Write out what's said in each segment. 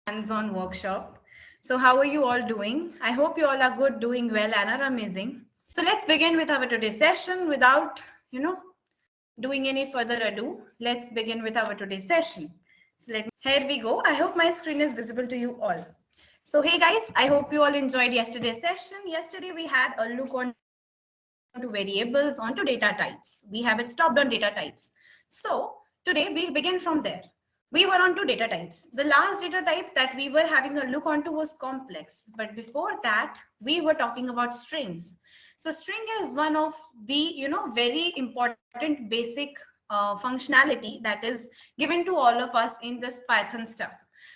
hands-on workshop. So how are you all doing? I hope you all are good, doing well, and are amazing. So let's begin with our today's session without, doing any further ado. Let's begin with our today's session. Here we go. I hope my screen is visible to you all. So hey guys, I hope you all enjoyed yesterday's session. Yesterday we had a look onto variables, onto data types. We have it stopped on data types. So today we'll begin from there. We were on to data types. The last data type that we were having a look onto was complex. But before that, we were talking about strings. So string is one of the, very important basic functionality that is given to all of us in this Python stuff.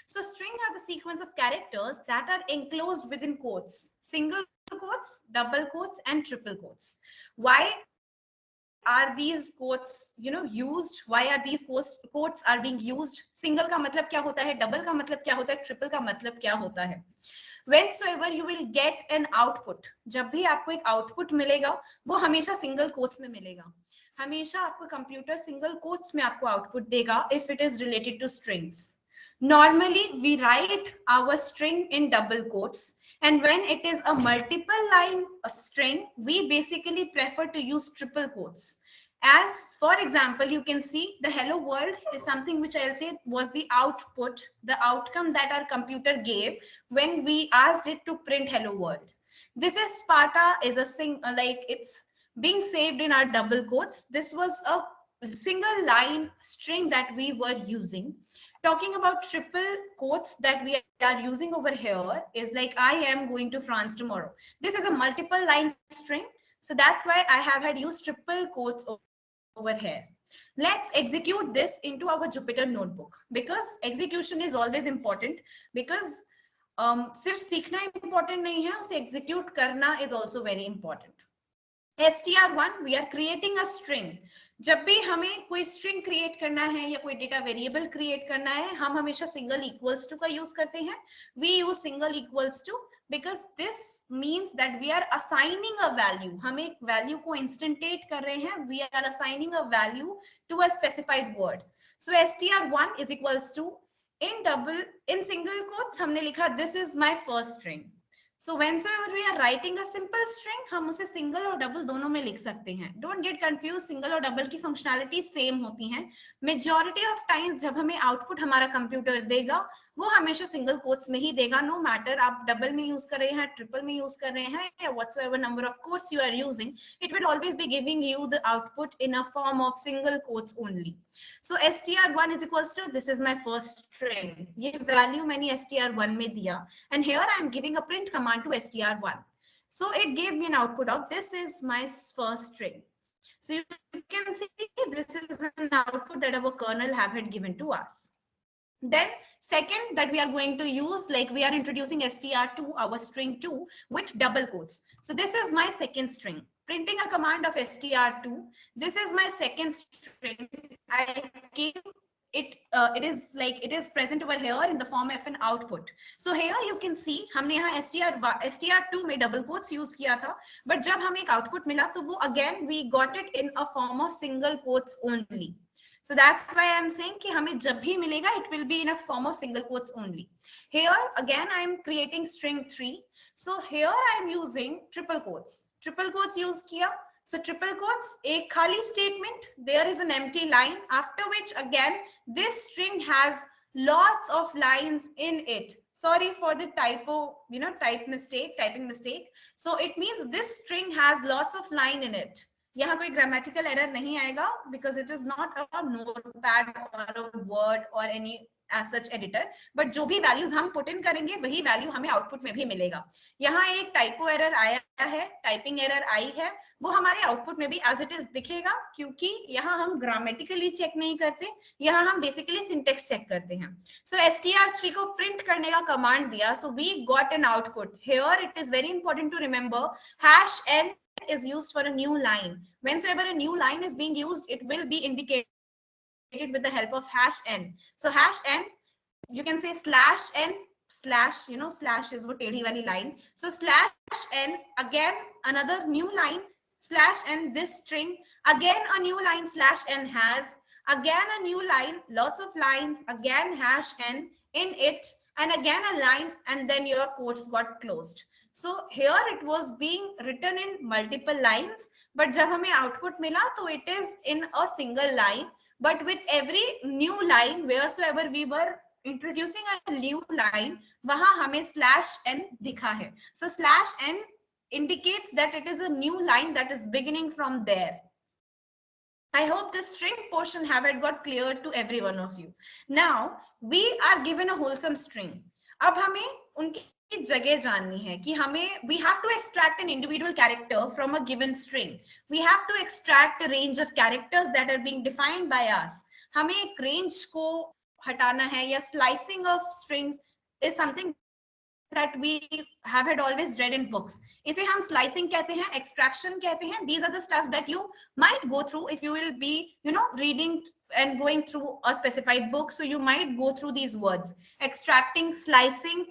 So string are the sequence of characters that are enclosed within quotes, single quotes, double quotes, and triple quotes. Why are these quotes, used? Why are these quotes are being used? Single का मतलब क्या होता है, double का मतलब क्या होता है, ट्रिपल का मतलब क्या होता है? Whensoever you will get an output, जब भी आपको एक आउटपुट मिलेगा वो हमेशा सिंगल कोट्स में मिलेगा. हमेशा आपको कंप्यूटर सिंगल कोट्स में आपको आउटपुट देगा if it is related to strings. Normally we write our string in double quotes, and when it is a multiple line string, we basically prefer to use triple quotes. As for example, you can see the hello world is something which I'll say was the output, the outcome that our computer gave when we asked it to print hello world. This is Sparta is a like it's being saved in our double quotes. This was a single line string that we were using. Talking about triple quotes that we are using over here is like I am going to France tomorrow. This is a multiple line string, so that's why I have had used triple quotes over here. Let's execute this into our Jupyter notebook, because execution is always important, because सिर्फ सीखना important नहीं है, उसे execute करना is also very important. str1 we are creating a string. जब भी हमें कोई string create करना है या कोई data variable create करना है, हम हमेशा single equals to का use करते हैं. We use single equals to because this means that we are assigning a value. हम एक value को instantiate कर रहे हैं. We are assigning a value to a specified word. So str1 is equals to in single quotes हमने लिखा this is my first string. So whenever we are writing a simple string, हम उसे single और double दोनों में लिख सकते हैं. Don't get confused, single और double की functionality same होती हैं. Majority of times जब हमें output हमारा computer देगा, वो हमेशा single quotes में ही देगा. No matter आप double में use कर रहे हैं, triple में use कर रहे हैं, या whatsoever number of quotes you are using, it will always be giving you the output in a form of single quotes only. So str1 is equals to this is my first string. ये value मैंने str1 में दिया, and here I am giving a print command to str1. So it gave me an output of this is my first string. So you can see this is an output that our kernel have had given to us. Then second that we are going to use, like we are introducing str2, our string 2, with double quotes. So this is my second string. Printing a command of str2. This is my second string. I gave it is like it is present over here in the form of an output. So here you can see हमने यहाँ str2 में double quotes use किया था, but जब हमें एक output मिला तो वो again we got it in a form of single quotes only. So that's why I'm saying कि हमें जब भी मिलेगा it will be in a form of single quotes only. Here again I'm creating string 3. So here I'm using triple quotes. Triple quotes use किया. So triple quotes, एक खाली statement, there is an empty line, after which again this string has lots of lines in it. Sorry for the typo, typing mistake. So it means this string has lots of line in it. यहाँ कोई grammatical error नहीं आएगा because it is not a notepad or a word or any as such editor, but जो भी values हम put in करेंगे वही value हमें output में भी मिलेगा. यहाँ एक typo error आया है, typing error आई है, वो हमारे output में भी as it is दिखेगा, क्योंकि यहाँ हम grammatically check नहीं करते, यहाँ हम basically syntax check करते हैं. So str3 को print करने का command दिया, so we got an output. Here it is very important to remember #n is used for a new line. Whenever a new line is being used, it will be indicated with the help of #n. So #n, you can say /n slash, slash is वो टेढ़ी वाली line. So /n, again another new line, /n this string, again a new line /n has, again a new line, lots of lines, again #n in it, and again a line, and then your quotes got closed. So here it was being written in multiple lines, but जब हमें output मिला तो it is in a single line, but with every new line wheresoever we were introducing a new line, वहां हमें slash n दिखा है. So slash n indicates that it is a new line that is beginning from there. I hope this string portion have it got clear to every one of you. Now we are given a wholesome string. अब हमें उनकी जगह जाननी है कि हमें we have to extract an individual character from a given string. We have to extract a range of characters that are being defined by us. हमें एक range को हटाना है या slicing of strings is something that we have had always read in books. इसे हम slicing कहते हैं, extraction कहते हैं. These are the stuffs that you might go through if you will be, reading and going through a specified book. So you might go through these words, extracting, slicing.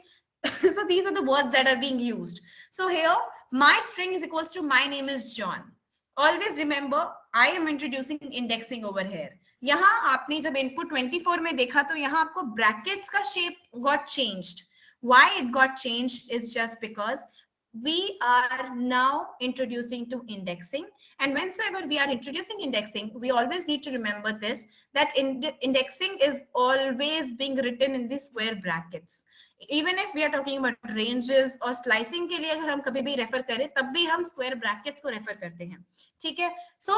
So these are the words that are being used. So here, my string is equals to my name is John. Always remember, I am introducing indexing over here. यहाँ आपने जब input 24 में देखा तो यहाँ आपको brackets का shape got changed. Why it got changed is just because we are now introducing to indexing, and whenever we are introducing indexing, we always need to remember this, that indexing is always being written in the square brackets. Even if we are talking about ranges or slicing के लिए अगर हम कभी भी refer करें तब भी हम square brackets को रेफर करते हैं. ठीक है? So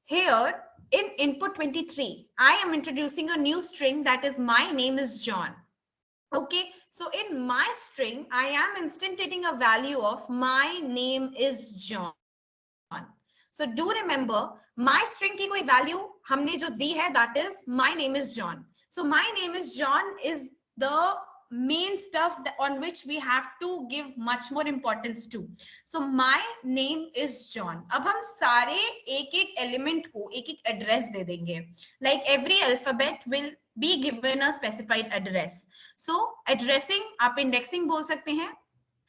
here in input 23, I am introducing a new string that is my name is John. Okay, so in my string, I am instantiating a value of my name is John. So do remember, my string की कोई value हमने जो दी है, that is my name is John. So my name is John is the main stuff that, on which we have to give much more importance to. So my name is John. अब हम सारे एक-एक element को एक-एक address दे देंगे. Like every alphabet will be given a specified address. So addressing आप indexing बोल सकते हैं.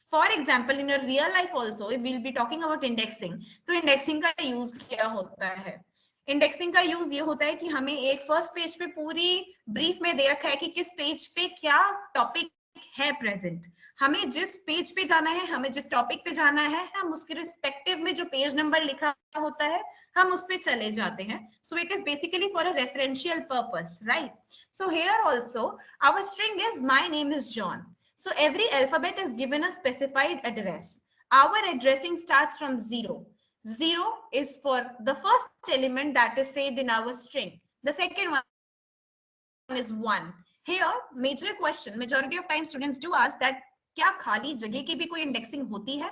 For example, in your real life also, if we'll be talking about indexing, तो indexing का use क्या होता है? इंडेक्सिंग का यूज ये होता है कि हमें एक फर्स्ट पेज पे पूरी ब्रीफ में दे रखा है कि किस पेज पे क्या टॉपिक है प्रेजेंट. हमें जिस पेज पे जाना है, हमें जिस टॉपिक पे जाना है, हम उसके रिस्पेक्टिव में जो पेज नंबर लिखा होता है हम उस पे चले जाते हैं. So it is basically for a referential purpose, right? So here also our string is my name is John. So every alphabet is given a specified address. Our addressing starts from 0. 0 is for the first element that is saved in our string. The second one is 1. Here, major question, majority of time students do ask that क्या खाली जगह की भी कोई indexing होती है?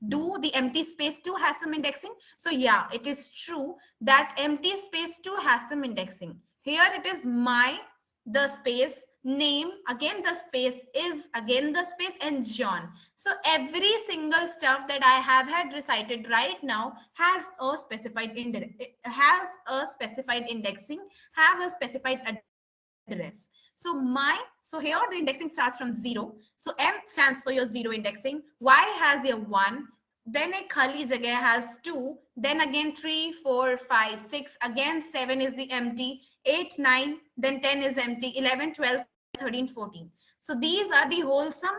Do the empty space too has some indexing? So yeah, it is true that empty space too has some indexing. Here it is my, the space, name, again the space, is again the space, and John. So every single stuff that I have had recited right now has a specified indexing, have a specified address. So here the indexing starts from 0. So M stands for your 0 indexing, Y has your 1, then a khali jagah has 2, then again 3, 4, 5, 6, again 7 is the empty, 8, 9, then 10 is empty, 11, 12, 13, 14. So these are the wholesome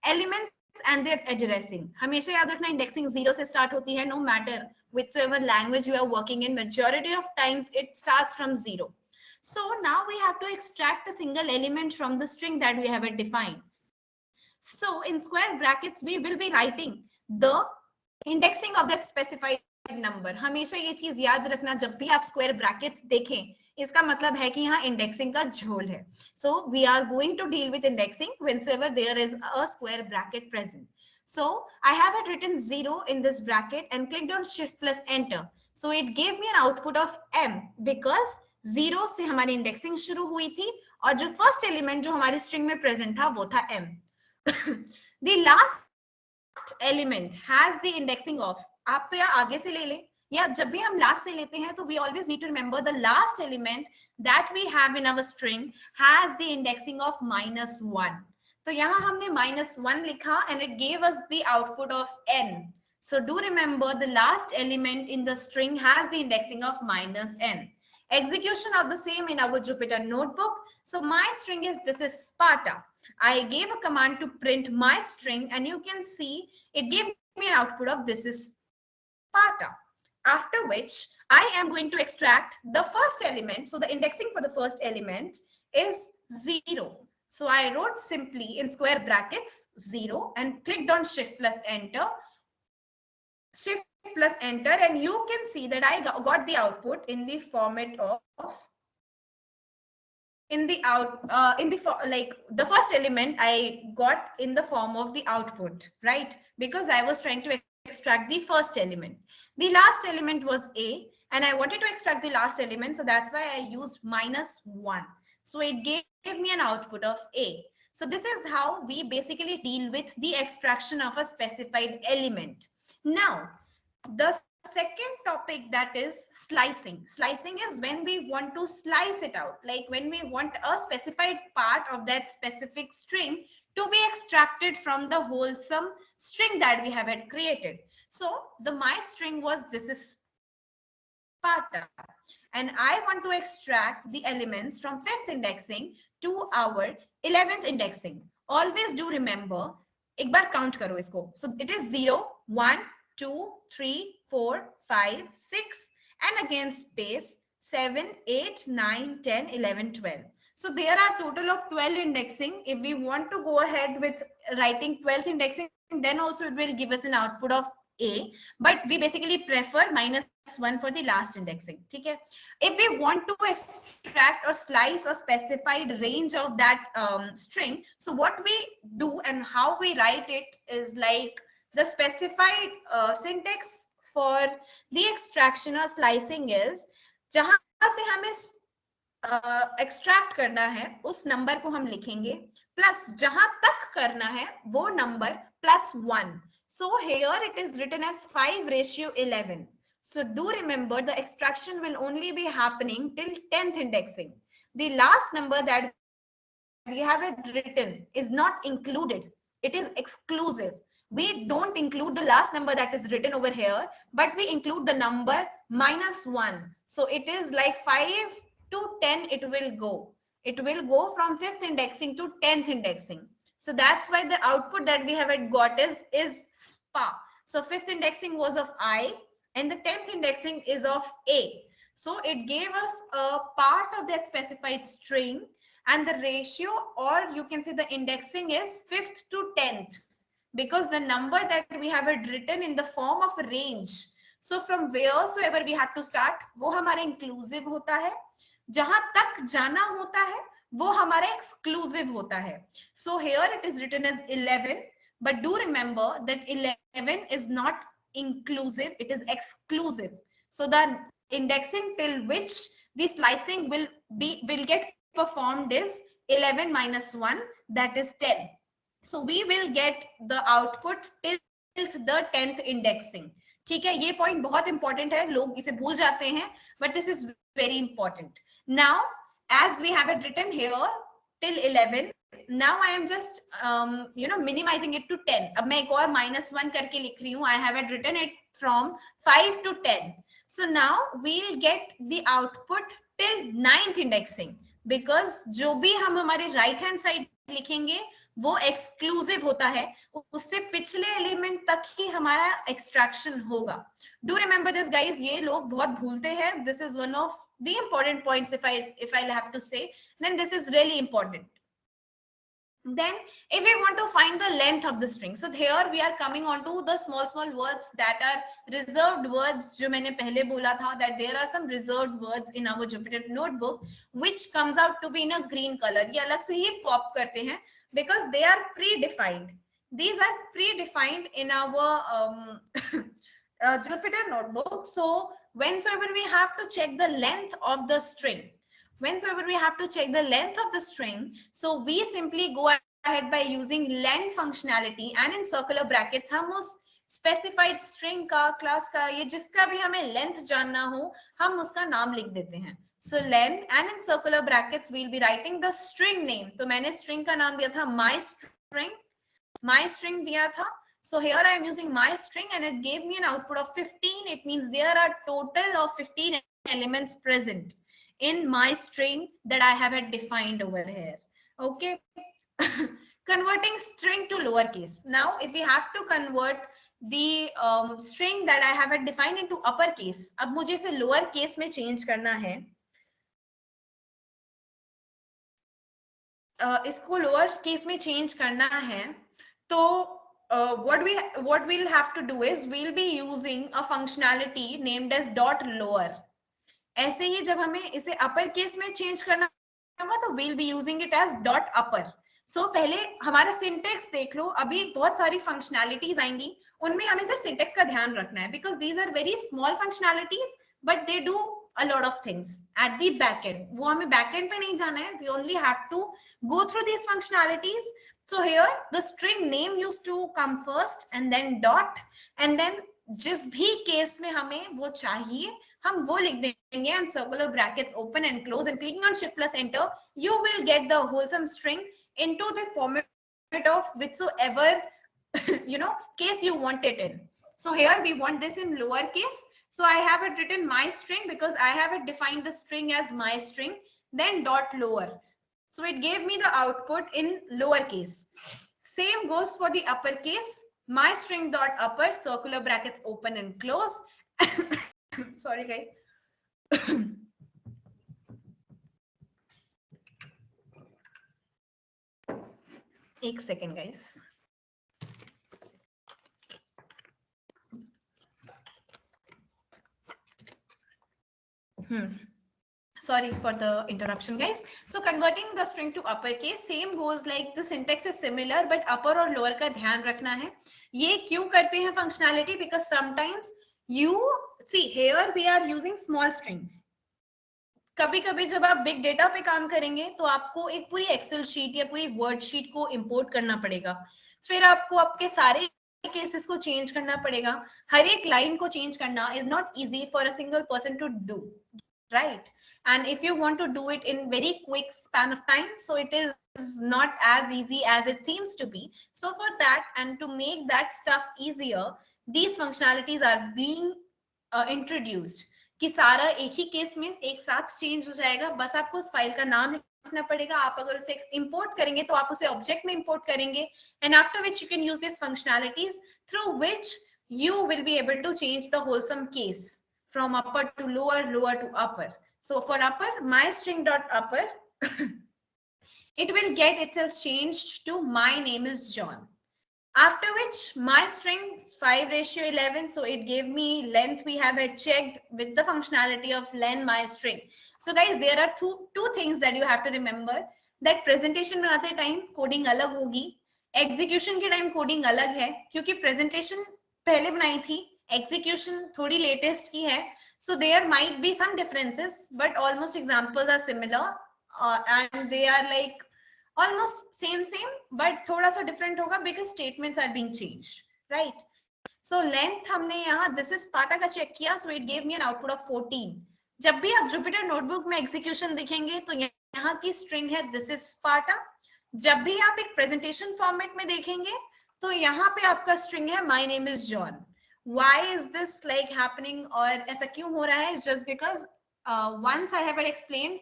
elements and their addressing. हमेशा याद रखना indexing 0 से start होती है, no matter whichever language you are working in, majority of times it starts from 0. So now we have to extract a single element from the string that we have defined. So in square brackets, we will be writing the indexing of that specified number. हमेशा ये चीज याद रखना, जब भी आप square brackets देखें, इसका मतलब है कि यहाँ indexing का झोल है. So we are going to deal with indexing whenever there is a square bracket present. So I have had written 0 in this bracket and clicked on shift plus enter. So it gave me an output of M because 0 से हमारी indexing शुरू हुई थी और जो first element जो हमारी string में present था वो था M. The last element has the indexing of, आप तो या आगे से ले लें या जब भी हम last से लेते हैं तो we always need to remember the last element that we have in our string has the indexing of -1. तो यहाँ हमने -1 लिखा and it gave us the output of N. So do remember the last element in the string has the indexing of -N. Execution of the same in our Jupyter notebook. So my string is, this is Sparta. I gave a command to print my string, and you can see it gave me an output of this is Sparta. After which I am going to extract the first element. So the indexing for the first element is 0. So I wrote simply in square brackets 0 and clicked on shift plus enter. Shift plus enter, and you can see that I got the output in the format of like the first element I got in the form of the output, right? Because I was trying to extract the first element. The last element was A, and I wanted to extract the last element, so that's why I used -1. So it gave me an output of A. So this is how we basically deal with the extraction of a specified element. Now, the second topic, that is slicing. Slicing is when we want to slice it out, like when we want a specified part of that specific string to be extracted from the wholesome string that we have had created. So the my string was this is Sparta, and I want to extract the elements from 5th indexing to our 11th indexing. Always do remember, एक बार count करो इसको. So it is 0, 1, 2, 3, 4, 5, 6, and again space 7, 8, 9, 10, 11, 12. So there are total of 12 indexing. If we want to go ahead with writing 12th indexing, then also it will give us an output of A, but we basically prefer -1 for the last indexing. Okay? If we want to extract or slice a specified range of that string, so what we do and how we write it is like the specified syntax for the extraction or slicing is जहां से हमें extract करना है उस number को हम लिखेंगे plus जहां तक करना है वो number +1. So here it is written as 5:11. So do remember the extraction will only be happening till 10th indexing. The last number that we have it written is not included. It is exclusive. We don't include the last number that is written over here, but we include the number -1. So it is like 5 to 10 it will go. It will go from 5th indexing to 10th indexing. So that's why the output that we have got is SPA. So 5th indexing was of I and the 10th indexing is of A. So it gave us a part of that specified string, and the ratio, or you can say the indexing, is 5th to 10th, because the number that we have it written in the form of a range. So from wheresoever we have to start, वो हमारा inclusive होता है. जहां तक जाना होता है वो हमारा exclusive होता है. So here it is written as 11, but do remember that 11 is not inclusive, it is exclusive. So the indexing till which the slicing will get performed is 11 minus 1, that is 10. So we will get the output till the 10th indexing. ठीक है, ये point बहुत important है, लोग इसे भूल जाते हैं, but this is very important. Now, as we have it written here till 11, now I am just minimizing it to 10. अब मैं एक और -1 करके लिख रही हूँ. I have it written it from 5 to 10. So now we'll get the output till 9th indexing, because जो भी हम हमारे right hand side लिखेंगे वो एक्सक्लूसिव होता है, उससे पिछले एलिमेंट तक ही हमारा एक्सट्रैक्शन होगा. डू रिमेंबर दिस गाइज, ये लोग बहुत भूलते हैं. This is one of the important points. if I have to say, then this is really important. Then if we want to find the length of the string, so here we are coming on to the small words that are reserved words. जो मैंने पहले बोला था that there are some reserved words in our Jupyter notebook which comes out to be in a green color. ये अलग से ही pop करते हैं because they are predefined. These are predefined in our Jupyter notebook. So whenever we have to check the length of the string, so we simply go ahead by using len functionality, and in circular brackets हम उस specified string का, class का, ये जिसका भी हमें length जानना हो हम उसका नाम लिख देते हैं. So len, and in circular brackets we'll be writing the string name. तो मैंने string का नाम दिया था my string दिया था. So here I am using my string and it gave me an output of 15. It means there are total of 15 elements present in my string that I have had defined over here. Okay. converting string to lowercase. Now if we have to convert the string that I have defined into uppercase, अब मुझे इसे lower case में change करना है, इसको lower case में change करना है, तो what we'll have to do is we'll be using a functionality named as dot lower. ऐसे ही जब हमें इसे अपर केस में चेंज करना होगा तो we'll be using it as dot upper. So पहले हमारा सिंटेक्स देख लो, अभी बहुत सारी फंक्शनैलिटीज आएंगी, उनमें हमें सिर्फ सिंटेक्स का ध्यान रखना है, because these are very small functionalities but they do a lot of things at the back end. वो हमें back end पे नहीं जाना है, we only have to go through these functionalities. So here the string name used to come first and then dot, and then जिस भी case में हमें वो चाहिए हम वो लिख देंगे, and circular brackets open and close, and clicking on shift plus enter you will get the wholesome string into the format of whichsoever case you want it in. So here we want this in lower case, so I have it written my string because I have it defined the string as my string, then dot lower, so it gave me the output in lower case. Same goes for the upper case, my string dot upper, circular brackets open and close. Sorry guys. एक second guys. Sorry for the interruption guys. So converting the string to uppercase, same goes like the syntax is similar but upper और lower का ध्यान रखना है. ये क्यों करते हैं functionality? Because sometimes you see here we are using small strings. कभी कभी जब आप बिग डेटा पे काम करेंगे तो आपको एक पूरी एक्सेल शीट या पूरी वर्ड शीट को इंपोर्ट करना पड़ेगा, फिर आपको आपके सारे केसेस को चेंज करना पड़ेगा, हर एक लाइन को चेंज करना is not easy for a single person to do, right? And if you want to do it in very quick span of time, so it is not as easy as it seems to be. So for that and to make that stuff easier, these functionalities are being introduced कि सारा एक ही case में एक साथ change हो जाएगा, बस आपको उस फाइल का नाम लिखना पड़ेगा, आप अगर उसे इंपोर्ट करेंगे तो आप उसे ऑब्जेक्ट में इंपोर्ट करेंगे, and after which you can use this functionalities through which you will be able to change the wholesome case from upper to lower, lower to upper. So for upper, my string dot upper it will get itself changed to my name is John. After which my string 5:11, so it gave me length. We have it checked with the functionality of len my string. So guys, there are two things that you have to remember, that presentation बनाते time coding अलग होगी, execution के time coding अलग है, क्योंकि presentation पहले बनाई थी, एग्जीक्यूशन थोड़ी लेटेस्ट की है, so there might be some differences but almost examples are similar, and they are like almost same but थोड़ा सा different होगा because statements are being changed, right? So length हमने यहाँ this is Sparta का check किया, so it gave me an output of 14. जब भी आप Jupyter notebook में execution दिखेंगे तो यहाँ की string है this is Sparta. जब भी आप एक presentation format में देखेंगे तो यहाँ पे आपका string है my name is John. Why is this like happening और ऐसा क्यों हो रहा है? It's just because once I have it explained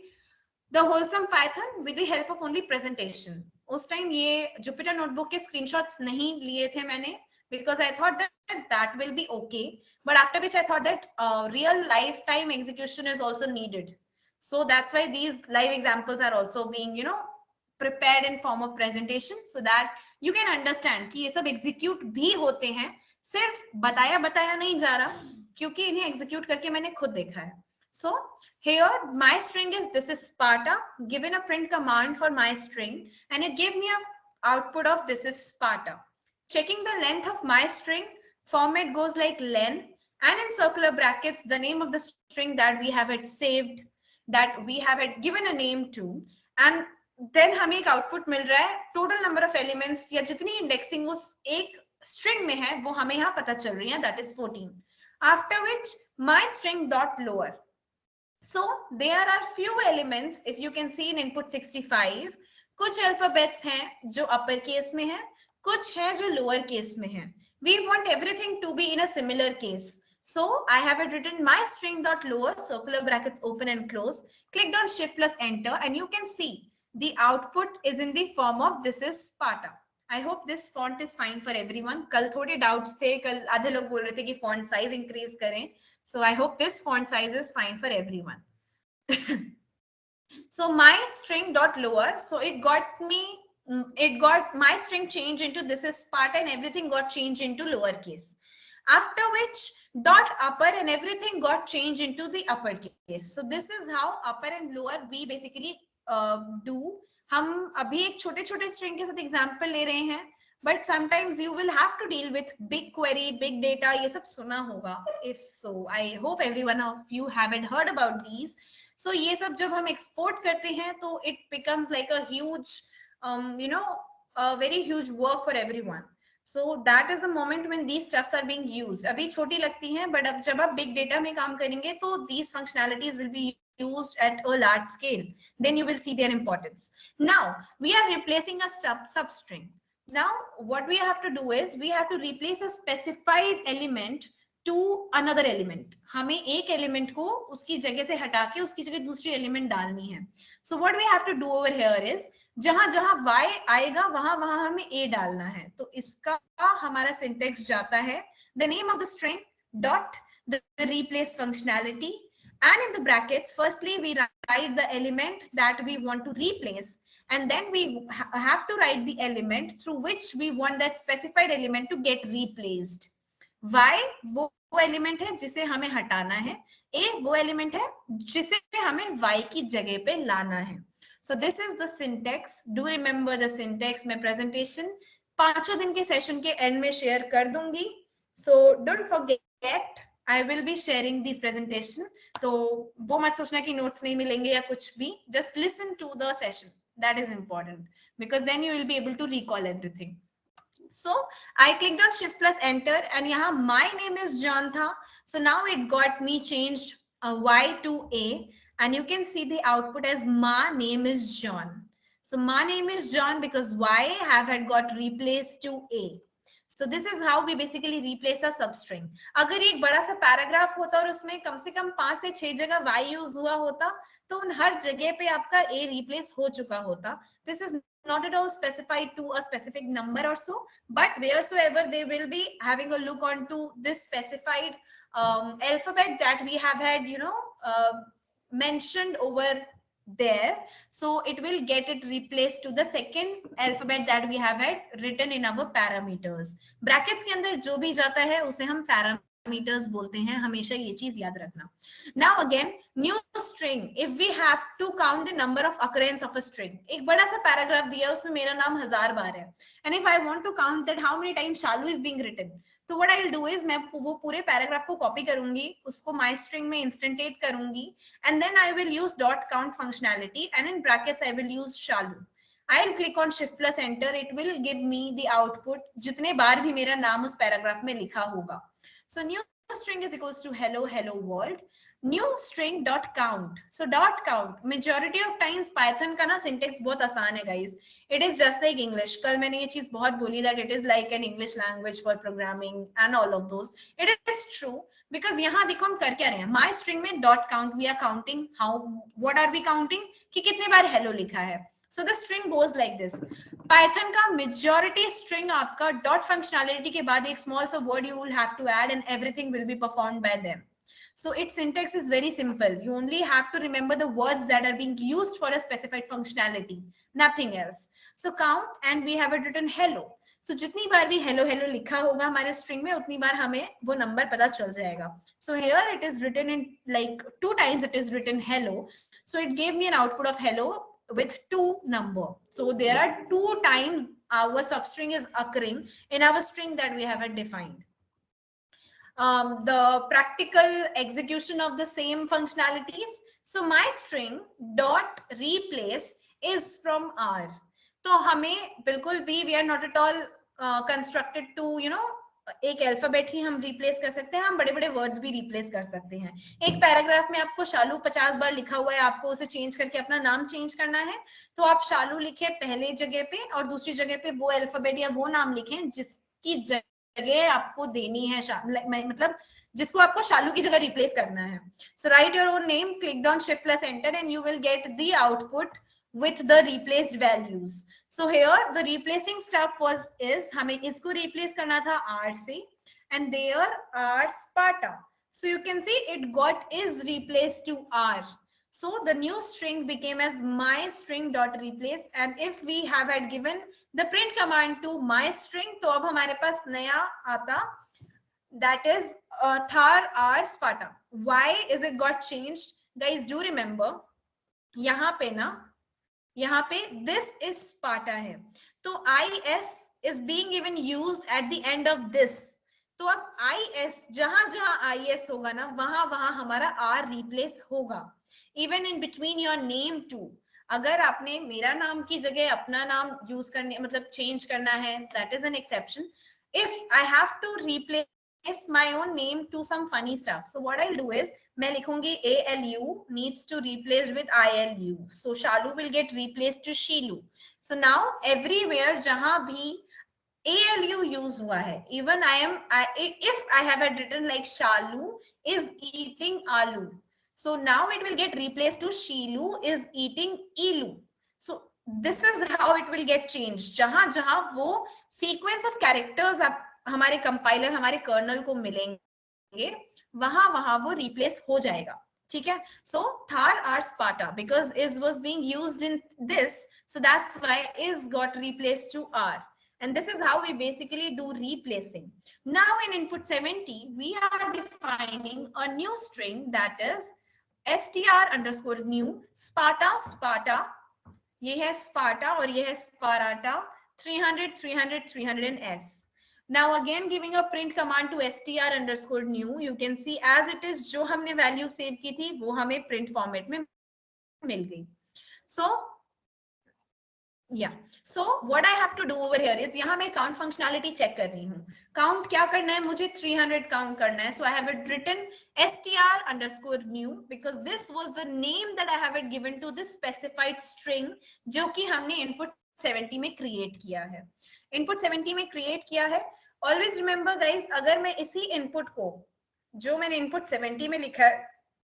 the wholesome Python with the help of only presentation. उस टाइम ये Jupyter notebook के screenshots नहीं लिए थे मैंने, because I thought that will be okay, but after which I thought that real lifetime execution is also needed. So that's why these live examples are also being prepared in form of presentation, so that you can understand कि ये सब execute भी होते हैं, सिर्फ बताया नहीं जा रहा, क्योंकि इन्हें execute करके मैंने खुद देखा है. So here my string is this is Sparta, given a print command for my string and it gave me a output of this is Sparta. Checking the length of my string, format goes like len, and in circular brackets the name of the string that we have it saved, that we have it given a name to, and then हमें एक output मिल रहा है, total number of elements या जितनी indexing उस एक string में है वो हमें यहाँ पता चल रही है, that is 14. After which my string dot lower. So there are few elements, if you can see in input 65, कुछ alphabets हैं जो upper case में है, कुछ है जो lower case में है. We want everything to be in a similar case. So I have it written my string dot lower, circular brackets open and close, clicked on shift plus enter, and you can see The output is in the form of this is Sparta. I hope this font is fine for everyone. कल थोड़े doubts थे, कल आधे लोग बोल रहे थे कि font size increase करें. So I hope this font size is fine for everyone. So my string dot lower, so it got my string changed into this is Sparta and everything got changed into lowercase. After which dot upper and everything got changed into the uppercase. So this is how upper and lower we basically do. हम अभी एक छोटे छोटे string के साथ example ले रहे हैं, but sometimes you will have to deal with big query, big data. ये सब सुना होगा. If so, I hope everyone of you haven't heard about these. So ये सब जब हम export करते हैं तो it becomes like a huge a very huge work for everyone. So that is the moment when these stuffs are being used. अभी छोटी लगती हैं, but अब जब आप big data में काम करेंगे तो these functionalities will be used at a large scale. Then you will see their importance. Now we are replacing a substring. Now what we have to do is we have to replace a specified element to another element. हमें एक element को उसकी जगह से हटा के उसकी जगह दूसरी element डालनी है. So what we have to do over here is जहां जहां y आएगा वहां वहां हमें a डालना है. तो इसका हमारा syntax जाता है the name of the string dot the replace functionality, and in the brackets firstly we write the element that we want to replace, and then we have to write the element through which we want that specified element to get replaced. y वो element है जिसे हमें हटाना है, a वो element है जिसे हमें y की जगह पे लाना है. So this is the syntax. Do remember the syntax. मैं presentation 5 दिन के सेशन के एंड में शेयर कर दूंगी. So don't forget, I will be sharing this presentation. तो वो मत सोचना कि नोट्स नहीं मिलेंगे या कुछ भी. Just listen to the session. That is important because then you will be able to recall everything. So I clicked on shift plus enter and यहाँ my name is John था. So now it got me changed y to a, and you can see the output as my name is John. So my name is John because y had got replaced to a. So this is how we basically replace a substring. अगर एक बड़ा सा paragraph होता और उसमें कम से कम 5 से 6 जगह y यूज हुआ होता तो उन हर जगह पे आपका a रिप्लेस हो चुका होता. This is not at all specified to a specific number or so, but wheresoever they will be having a look onto this specified alphabet that we have had mentioned over there, so it will get it replaced to the second alphabet that we have had written in our parameters. Brackets के अंदर जो भी जाता है उसे हम parameters बोलते हैं, हमेशा ये चीज याद रखना. Now again, new string. If we have to count the number of occurrence of a string, एक बड़ा सा paragraph दिया उसमें मेरा नाम 1000 बार है, and if I want to count that how many times Shalu is being written, तो what I will do is मैं वो पूरे paragraph को copy करूंगी, उसको my string में instantiate करूंगी, and then I will use dot count functionality, and in brackets I will use Shalu. I'll click on shift plus enter. It will give me the output जितने बार भी मेरा नाम उस paragraph में लिखा होगा. So new string is equals to hello world. New string dot count. So dot count. Majority of times Python का ना syntax बहुत आसान है guys. It is just like English. कल मैंने ये चीज बहुत बोली that it is like an English language for programming and all of those. It is true because यहाँ देखो हम कर क्या रहे हैं. My string में dot count we are counting how, what are we counting कि कितने बार hello लिखा है. So the string goes like this. Python का majority string आपका dot functionality के बाद एक small सा word you will have to add and everything will be performed by them. So its syntax is very simple. You only have to remember the words that are being used for a specified functionality, nothing else. So count and we have it written hello. So जितनी बार भी hello लिखा होगा हमारे string में उतनी बार हमें वो number पता चल जाएगा. So here it is written in like 2 times it is written hello. So it gave me an output of hello with 2 number. So there are 2 times our substring is occurring in our string that we have defined. The practical execution of the same functionalities. So my string dot replace is from R. तो हमें बिल्कुल भी we are not at all constructed to एक alphabet ही हम replace कर सकते हैं, हम बड़े बड़े वर्ड्स भी रिप्लेस कर सकते हैं. एक पैराग्राफ में आपको शालू 50 बार लिखा हुआ है, आपको उसे चेंज करके अपना नाम चेंज करना है तो आप शालू लिखे पहले जगह पे और दूसरी जगह पे वो अल्फाबेट या वो नाम लिखें जिसकी जगह आपको देनी है, मतलब जिसको आपको शालू की जगह रिप्लेस करना है. So write your own name, click on shift plus enter and you will get the output with the replaced values. So here the replacing stuff is हमें इसको replace करना था R से, and there R Sparta. So you can see it got is replaced to R. So the new string became as my string dot replace, and if we have had given the print command to my string, तो अब हमारे पास नया आता, that is Thar R Sparta. Why is it got changed? Guys, do remember यहाँ पे ना, यहाँ पे this is Sparta है, तो is is being even used at the end of this. तो अब is जहां जहां is होगा ना, वहां वहां हमारा R replace होगा. Even in between your name too. अगर आपने मेरा नाम की जगह अपना नाम यूज करने मतलब चेंज करना है, that is an exception. If I have to replace my own name to some funny stuff, so what I'll do is मैं लिखूंगी ALU needs to replace with ILU, so Shalu will get replaced to Shilu. So now everywhere जहां भी ALU use हुआ है, even if I have written like Shalu is eating aloo, so now it will get replaced to Shilu is eating Ilu. So this is how it will get changed. जहां जहां वो sequence of characters आप हमारे compiler हमारे colonel को मिलेंगे, वहां वहां वो रिप्लेस हो जाएगा. ठीक है. So Thar R Sparta, because is was being used in this, so that's why is got replaced to R. And this is how we basically do replacing. Now in input 70, we are defining a new string, that is str underscore new Sparta Sparta. ये है Sparta और ये है Sparata 300 300 300 and S. Now again giving a print command to str underscore new, you can see as it is जो हमने value save की थी वो हमें print format में मिल गई. So what I have to do over here is यहाँ मैं count functionality check कर रही हूँ. Count क्या करना है, मुझे 300 count करना है. So I have it written str underscore new because this was the name that I have it given to this specified string जो कि हमने input 70 में create किया है. Input 70 में create किया है. Always remember guys, अगर मैं इसी input को जो मैंने input 70 में लिखा है,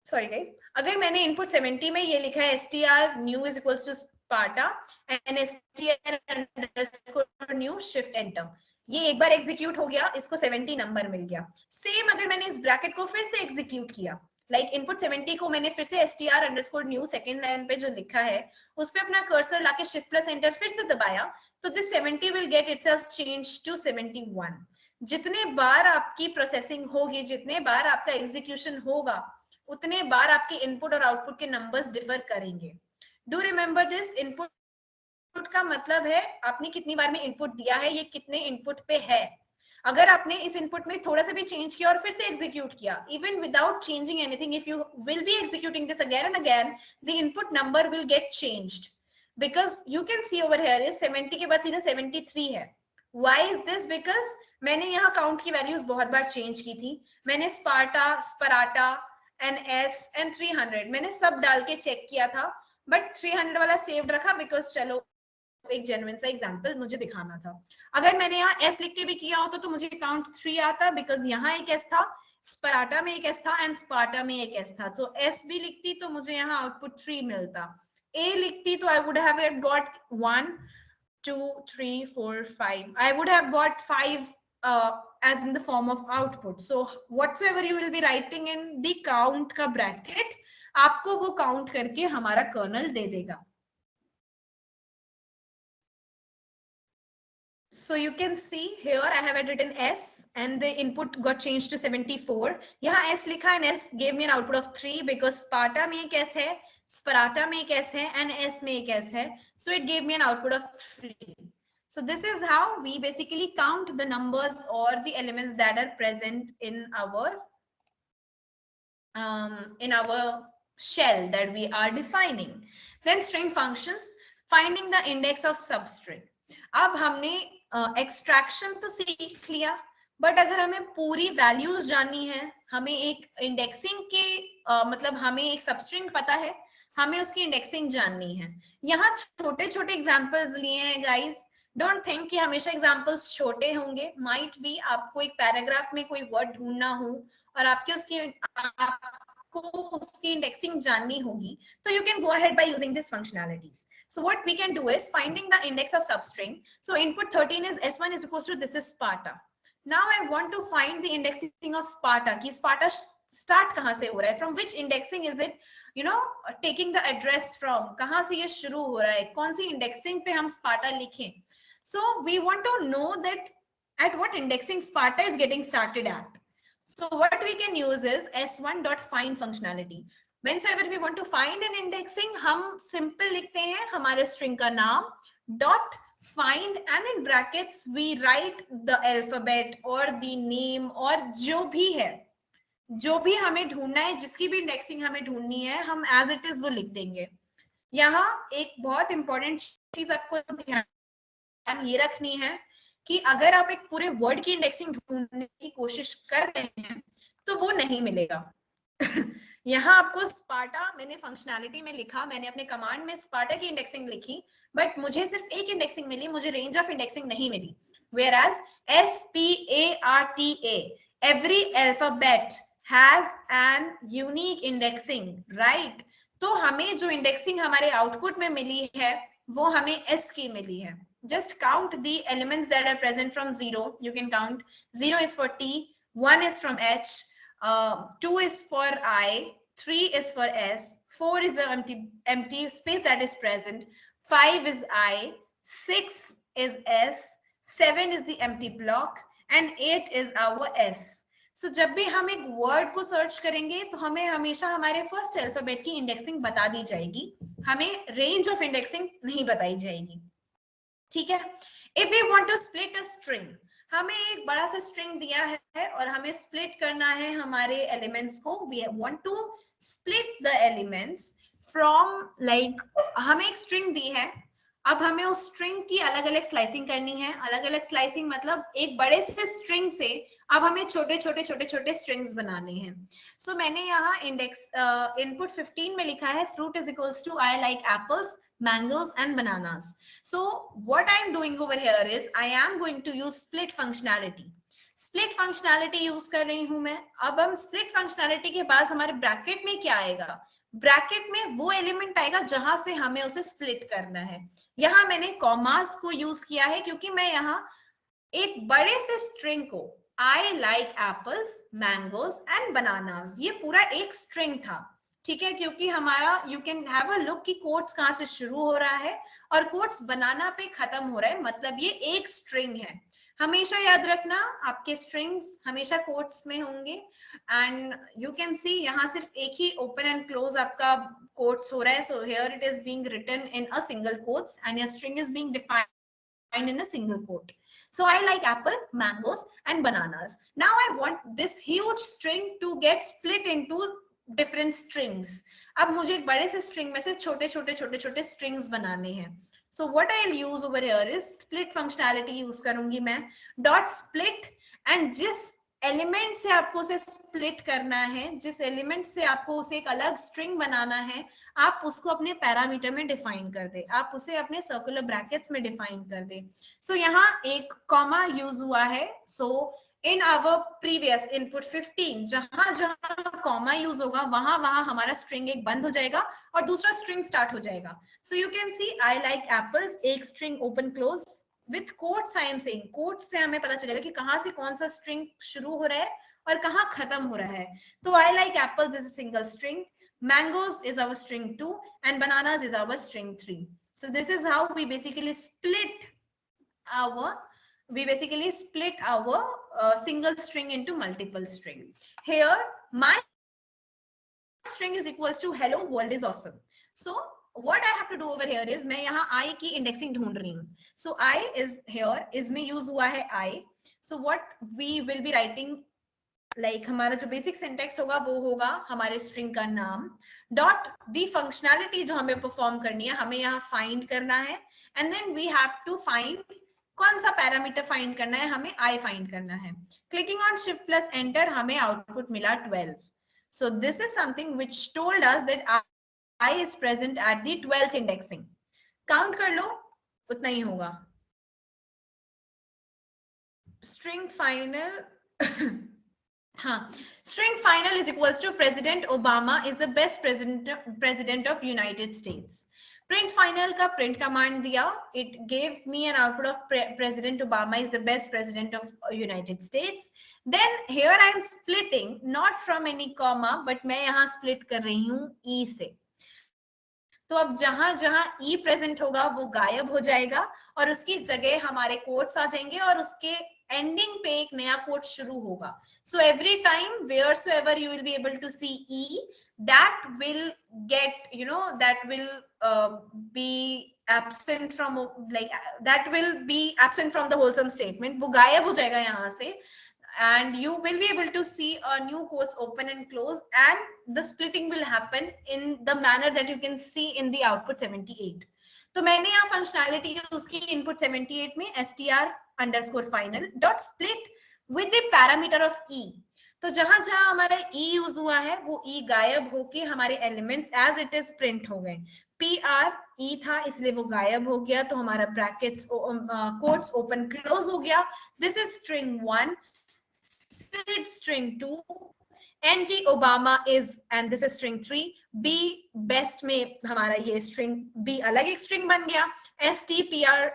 sorry guys, अगर मैंने input 70 में ये लिखा है str new is equals to Sparta and str underscore new shift enter, ये एक बार एग्जीक्यूट हो गया, इसको 70 नंबर मिल गया. सेम अगर मैंने इस ब्रैकेट को फिर से एग्जीक्यूट किया, लाइक इनपुट 70 को मैंने फिर से str underscore new second line पे जो लिखा है उस पे अपना कर्सर लाके शिफ्ट प्लस एंटर फिर से दबाया, तो this 70 will get itself change to 71. जितने बार आपकी प्रोसेसिंग होगी, जितने बार आपका एग्जीक्यूशन होगा, उतने बार आपके इनपुट और आउटपुट के नंबर्स डिफर करेंगे. Do remember this. इनपुट का मतलब है आपने कितनी बार में इनपुट दिया है, ये कितने इनपुट पे है. अगर आपने इस इनपुट में थोड़ा सा भी चेंज किया और फिर से एग्जीक्यूट किया, even without changing anything, if you will B executing this again and again, the input number will get changed because you can C over here is 70 के बाद सीधा 73 है. Why is this? Because मैंने यहाँ count की values बहुत बार change की थी. मैंने स्पार्टा, स्पराटा एंड एस एंड 300 मैंने सब डाल के चेक किया था, बट 300 वाला सेव्ड रखा बिकॉज चलो एक जेन्युइन सा एग्जांपल मुझे दिखाना था. अगर मैंने यहाँ एस लिख के भी किया होता तो मुझे काउंट 3 आता बिकॉज यहाँ एक एस था, स्पराटा में एक एस था एंड स्पार्टा में एक एस था. तो एस भी लिखती तो मुझे यहाँ आउटपुट 3 मिलता. ए लिखती तो I would have got 1 2 3 4 5. I would have got 5 as in the form of output. So whatsoever you will be writing in the count का bracket, आपको वो count करके हमारा kernel दे देगा. So you can see here I have written S and the input got changed to 74. यहाँ S लिखा and S gave me an output of 3 because Sparta में एक S है, Sparata में एक S है and S में एक S है. So it gave me an output of 3. So this is how we basically count the numbers or the elements that are present in our shell that we are defining. Then string functions, finding the index of substring. अब हमने extraction तो सीख लिया, but अगर हमें पूरी values जाननी है, हमें एक इंडेक्सिंग के मतलब हमें एक सबस्ट्रिंग पता है, हमें उसकी इंडेक्सिंग जाननी है. यहाँ छोटे छोटे एग्जांपल्स लिए हैं गाइस. डोंट थिंक कि हमेशा एग्जांपल्स छोटे होंगे. माइट बी आपको एक पैराग्राफ में कोई वर्ड ढूंढना हो और आपके उसकी आपको आपको उसकी इंडेक्सिंग जाननी होगी तो you can go ahead by using these functionalities. So what we can do is finding the index of substring. So input 13 is S1 is equals to this is Sparta. Now I want to find the indexing of Sparta. कि Sparta start कहाँ से हो रहा है? From which indexing is it? You know, taking the address from. कहाँ से ये शुरू हो रहा है? कौन सी indexing पे हम Sparta लिखें? So we want to know that at what indexing Sparta is getting started at. So what we can use is s1.find functionality. Whenever we want to find an indexing, हम simple लिखते हैं हमारे string का नाम dot find and in brackets we write the alphabet or the name और जो भी है, जो भी हमें ढूंढना है, जिसकी भी इंडेक्सिंग हमें ढूंढनी है, हम एज इट इज वो लिख देंगे. यहाँ एक बहुत इंपॉर्टेंट चीज आपको ध्यान ये रखनी है कि अगर आप एक पूरे वर्ड की इंडेक्सिंग ढूंढने की कोशिश कर रहे हैं तो वो नहीं मिलेगा. यहाँ आपको स्पार्टा, मैंने फंक्शनैलिटी में लिखा, मैंने अपने कमांड में स्पार्टा की इंडेक्सिंग लिखी, बट मुझे सिर्फ एक इंडेक्सिंग मिली, मुझे रेंज ऑफ इंडेक्सिंग नहीं मिली. whereas SPARTA, every alphabet has an unique indexing, right? तो हमें जो इंडेक्सिंग हमारे आउटपुट में मिली है वो हमें S की मिली है. Just count the elements that are present from 0. You can count. 0 is for T, 1 is from H, 2 is for I, 3 is for S, 4 is an empty space that is present, 5 is I, 6 is S, 7 is the empty block, and 8 is our S. So जब भी हम एक word को search करेंगे तो हमें हमेशा हमारे फर्स्ट अल्फाबेट की इंडेक्सिंग बता दी जाएगी, हमें रेंज ऑफ इंडेक्सिंग नहीं बताई जाएगी. ठीक है. If we want to split a string, हमें एक बड़ा सा स्ट्रिंग दिया है और हमें स्प्लिट करना है हमारे एलिमेंट्स को. We want to split the elements from, like हमें एक स्ट्रिंग दी है, अब हमें उस स्ट्रिंग की अलग अलग स्लाइसिंग करनी है. अलग अलग स्लाइसिंग मतलब एक बड़े से स्ट्रिंग से अब हमें छोटे छोटे छोटे छोटे स्ट्रिंग्स बनाने हैं. सो मैंने यहाँ इंडेक्स इनपुट 15 में लिखा है fruit is equals to I like apples, mangoes and bananas. So what I am doing over here is I am going to use split functionality. Split functionality use कर रही हूं मैं. अब हम स्प्लिट फंक्शनैलिटी के बाद हमारे ब्रैकेट में क्या आएगा? ब्रैकेट में वो एलिमेंट आएगा जहां से हमें उसे स्प्लिट करना है. यहां मैंने कॉमास को यूज किया है क्योंकि मैं यहाँ एक बड़े से स्ट्रिंग को I like apples, mangoes and bananas, ये पूरा एक स्ट्रिंग था. ठीक है, क्योंकि हमारा you can have a look कि कोट्स कहां से शुरू हो रहा है और कोट्स बनाना पे खत्म हो रहा है, मतलब ये एक स्ट्रिंग है. हमेशा याद रखना आपके स्ट्रिंग्स हमेशा कोट्स में होंगे. एंड यू कैन सी यहाँ सिर्फ एक ही ओपन एंड क्लोज आपका कोट्स हो रहा है. So here it is being written in a single quotes and your string is being defined in a single quote. So I like apple, mangoes and bananas. Now I want this huge string to get split into different strings. अब मुझे एक बड़े से string में से छोटे छोटे छोटे छोटे strings बनाने हैं. So what I'll use over here is split functionality use करूंगी मैं. Dot split, and जिस एलिमेंट से आपको उसे स्प्लिट करना है, जिस एलिमेंट से आपको उसे एक अलग स्ट्रिंग बनाना है, आप उसको अपने पैरामीटर में डिफाइन कर दे, आप उसे अपने सर्कुलर ब्रैकेट्स में डिफाइन कर दे. सो यहाँ एक कॉमा यूज हुआ है. सो इन आवर प्रीवियस इनपुट 15 जहां जहां कॉमा यूज होगा वहां वहां हमारा स्ट्रिंग एक बंद हो जाएगा और दूसरा स्ट्रिंग स्टार्ट हो जाएगा. So you can see I like apples, एक string open close with quotes. I am saying quotes से हमें पता चलेगा कि कहां से कौन सा स्ट्रिंग शुरू हो रहा है और कहां खत्म हो रहा है. तो आई like apples is a single string, mangoes is our string 2 and bananas is our string 3. So this is how we basically split our single string into multiple string. Here my string is equals to hello world is awesome. So what I have to do over here is मैं यहाँ I की indexing ढूंढ रही हूँ. So I is here, इसमें use हुआ है I. So what we will be writing, like हमारा जो बेसिक सिंटेक्स होगा वो होगा हमारे स्ट्रिंग का नाम डॉट दी फंक्शनैलिटी जो हमें परफॉर्म करनी है, हमें यहाँ फाइंड करना है. And then we have to find कौन सा पैरामीटर फाइंड करना है, हमें आई फाइंड करना है. Clicking on shift plus enter हमें आउटपुट मिला 12. सो this is something which told us that I is present at the 12th indexing. Count कर लो, उतना ही होगा. स्ट्रिंग फाइनल हाँ, string final is equals to President Obama is the best president of United States. Print final का print command दिया, it gave me an output of President Obama is the best president of United States. Then here I am splitting not from any comma, but मैं यहाँ split कर रही हूँ E से. तो अब जहां जहां ई प्रेजेंट होगा वो गायब हो जाएगा और उसकी जगह हमारे कोट्स आ जाएंगे और उसके एंडिंग पे एक नया कोट शुरू होगा. So every time wheresoever you will be able to see e, that will get, you know, that will be absent from, like that will be absent from the wholesome statement. वो गायब हो जाएगा यहाँ से and you will be able to see a new quotes open and close, and the splitting will happen in the manner that you can see in the output 78. तो मैंने यहाँ functionality use की इनपुट 78 में str_final.split with the parameter of e. तो जहां जहां हमारा e use हुआ है वो e गायब होके हमारे elements as it is print हो गए. pr e था इसलिए वो गायब हो गया, तो हमारा ब्रैकेट्स कोट्स ओपन क्लोज हो गया. This is string 1. Sid string 2, anti Obama is, and this is string 3. B best में हमारा ये string B अलग एक string बन गया. STPR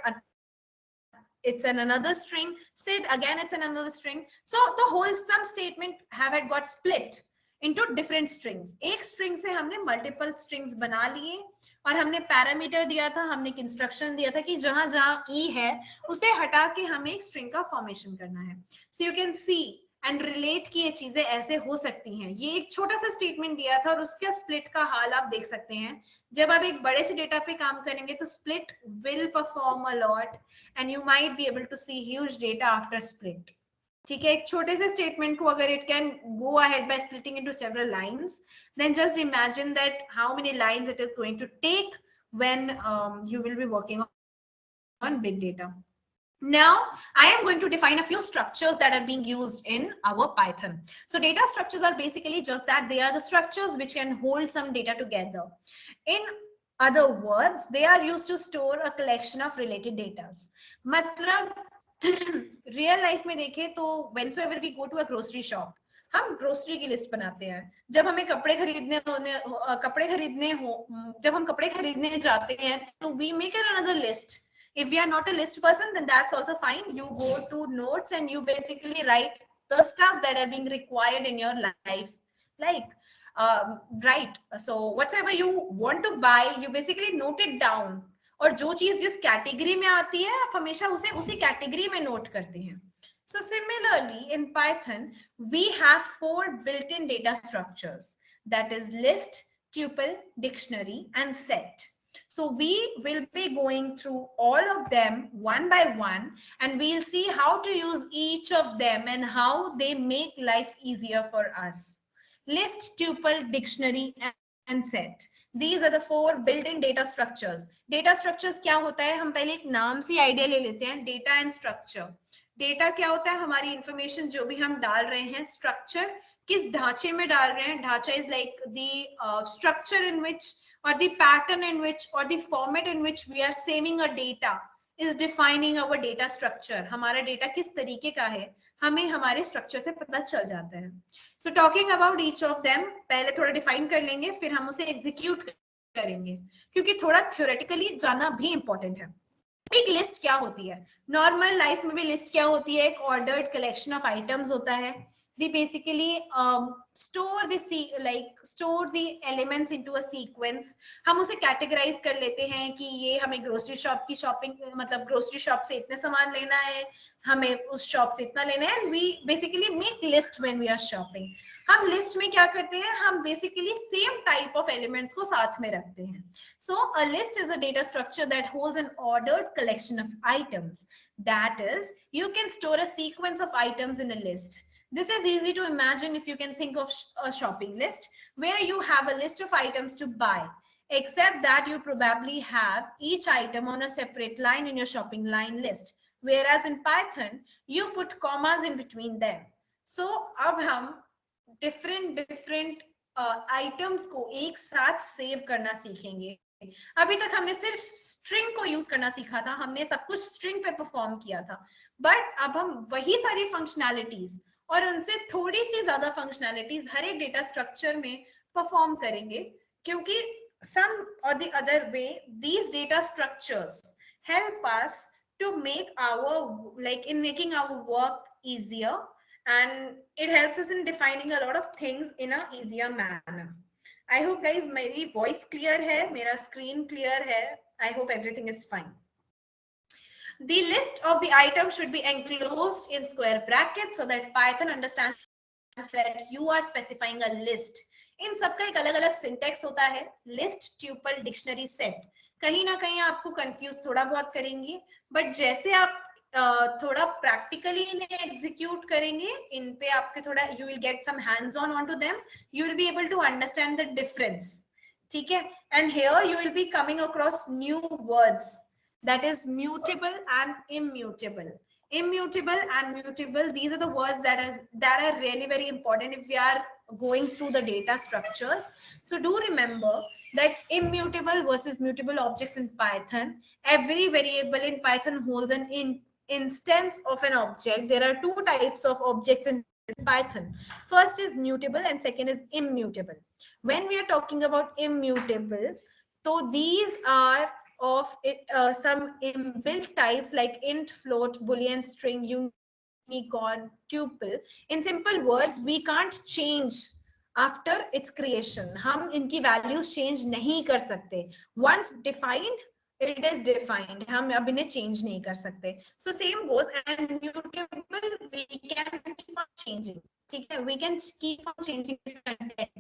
it's an another string. Sid again it's an another string. So the wholesome statement have had got split into different strings. एक string से हमने multiple strings बना लिए और हमने पैरामीटर दिया था, हमने एक इंस्ट्रक्शन दिया था कि जहां जहां e है उसे हटा के हमें एक स्ट्रिंग का फॉर्मेशन करना है. सो you can C and relate की ये चीजें ऐसे हो सकती हैं. ये एक छोटा सा स्टेटमेंट दिया था और उसके स्प्लिट का हाल आप देख सकते हैं. जब आप एक बड़े से डेटा पे काम करेंगे तो split will perform a lot and you might be able to see huge data after split. ठीक है, एक छोटे से स्टेटमेंट को अगर it can go ahead by splitting into several lines, then just imagine that how many lines it is going to take when you will be working on big data. Now, I am going to define a few structures that are being used in our Python. So data structures are basically just that. They are the structures which can hold some data together. In other words, they are used to store a collection of related data. मतलब real life में देखें तो whenever we go to a grocery shop, हम grocery की list बनाते हैं. जब हमें कपड़े खरीदने जब हम कपड़े खरीदने जाते हैं तो we make another list. If we are not a list person, then that's also fine. You go to notes and you basically write the stuff that are being required in your life. Like, right. So whatever you want to buy, you basically note it down. और जो चीज जिस category में आती है आप हमेशा उसे उसी कैटेगरी में नोट करते हैं. So similarly, in Python, we have 4 built-in data structures. That is list, tuple, dictionary, and set. So we will be going through all of them one by one, and we'll see how to use each of them and how they make life easier for us. List, tuple, dictionary, and set. These are the 4 built-in data structures. Data structures क्या होता है? हम पहले एक नाम सी idea ले लेते हैं. Data and structure. डेटा क्या होता है? हमारी इंफॉर्मेशन जो भी हम डाल रहे हैं. स्ट्रक्चर किस ढांचे में डाल रहे हैं. ढांचा is like the structure in which or the pattern in which or the format in which we are saving a data is defining our data structure. हमारा डेटा किस तरीके का है हमें हमारे स्ट्रक्चर से पता चल जाता है. So talking about each of them, पहले थोड़ा डिफाइन कर लेंगे फिर हम उसे एग्जीक्यूट करेंगे क्योंकि थोड़ा थ्योरेटिकली जाना भी इंपॉर्टेंट है. एक लिस्ट क्या होती है? नॉर्मल लाइफ में भी लिस्ट क्या होती है? एक ऑर्डर्ड कलेक्शन ऑफ आइटम्स होता है. We basically store the elements into a sequence. हम उसे कैटेगराइज कर लेते हैं कि ये हमें ग्रोसरी शॉप की शॉपिंग मतलब ग्रोसरी शॉप से इतने सामान लेना है, हमें उस शॉप से इतना लेना है. We basically make list when we are shopping. हम लिस्ट में क्या करते हैं? हम basically same type of elements को साथ में रखते हैं. So a list is a data structure that holds an ordered collection of items. That is you can store a sequence of items in a list. This is easy to imagine if you can think of a shopping list where you have a list of items to buy, except that you probably have each item on a separate line in your shopping line list, whereas in Python you put commas in between them. So अब हम different items को एक साथ save करना सीखेंगे. अभी तक हमने सिर्फ स्ट्रिंग को यूज करना सीखा था, हमने सब कुछ स्ट्रिंग पे परफॉर्म किया था, बट अब हम वही सारी फंक्शनैलिटीज और उनसे थोड़ी सी ज्यादा फंक्शनैलिटीज हर एक डेटा स्ट्रक्चर में परफॉर्म करेंगे, क्योंकि some or the other way these data structures help us to make our, like in making our work easier, and it helps us in defining a lot of things in a easier manner. I hope guys मेरी voice clear है, मेरा screen clear है. I hope everything is fine. The list of the items should be enclosed in square brackets so that Python understands that you are specifying a list. इन सबका एक अलग अलग syntax होता है, list, tuple, dictionary, set. कहीं ना कहीं आपको कंफ्यूज थोड़ा बहुत करेंगे, बट जैसे आप थोड़ा प्रैक्टिकली इन्हें एग्जीक्यूट करेंगे, इन पे आपके थोड़ा you will get some hands on on to them, you will be able to understand the difference. ठीक है, and here you will be coming across new words, that is mutable and immutable. Immutable and mutable, these are the words that are really very important if we are going through the data structures. So do remember that immutable versus mutable objects in Python. Every variable in Python holds an instance of an object. There are two types of objects in Python. First is mutable and second is immutable. When we are talking about immutable, so these are of some inbuilt types like int, float, boolean, string, unicorn, tuple. In simple words, we can't change after its creation. हम इनकी values change नहीं कर सकते. Once defined, it is defined. हम अब इन्हें change नहीं कर सकते. So same goes, and mutable we can keep on changing. ठीक है, we can keep on changing its content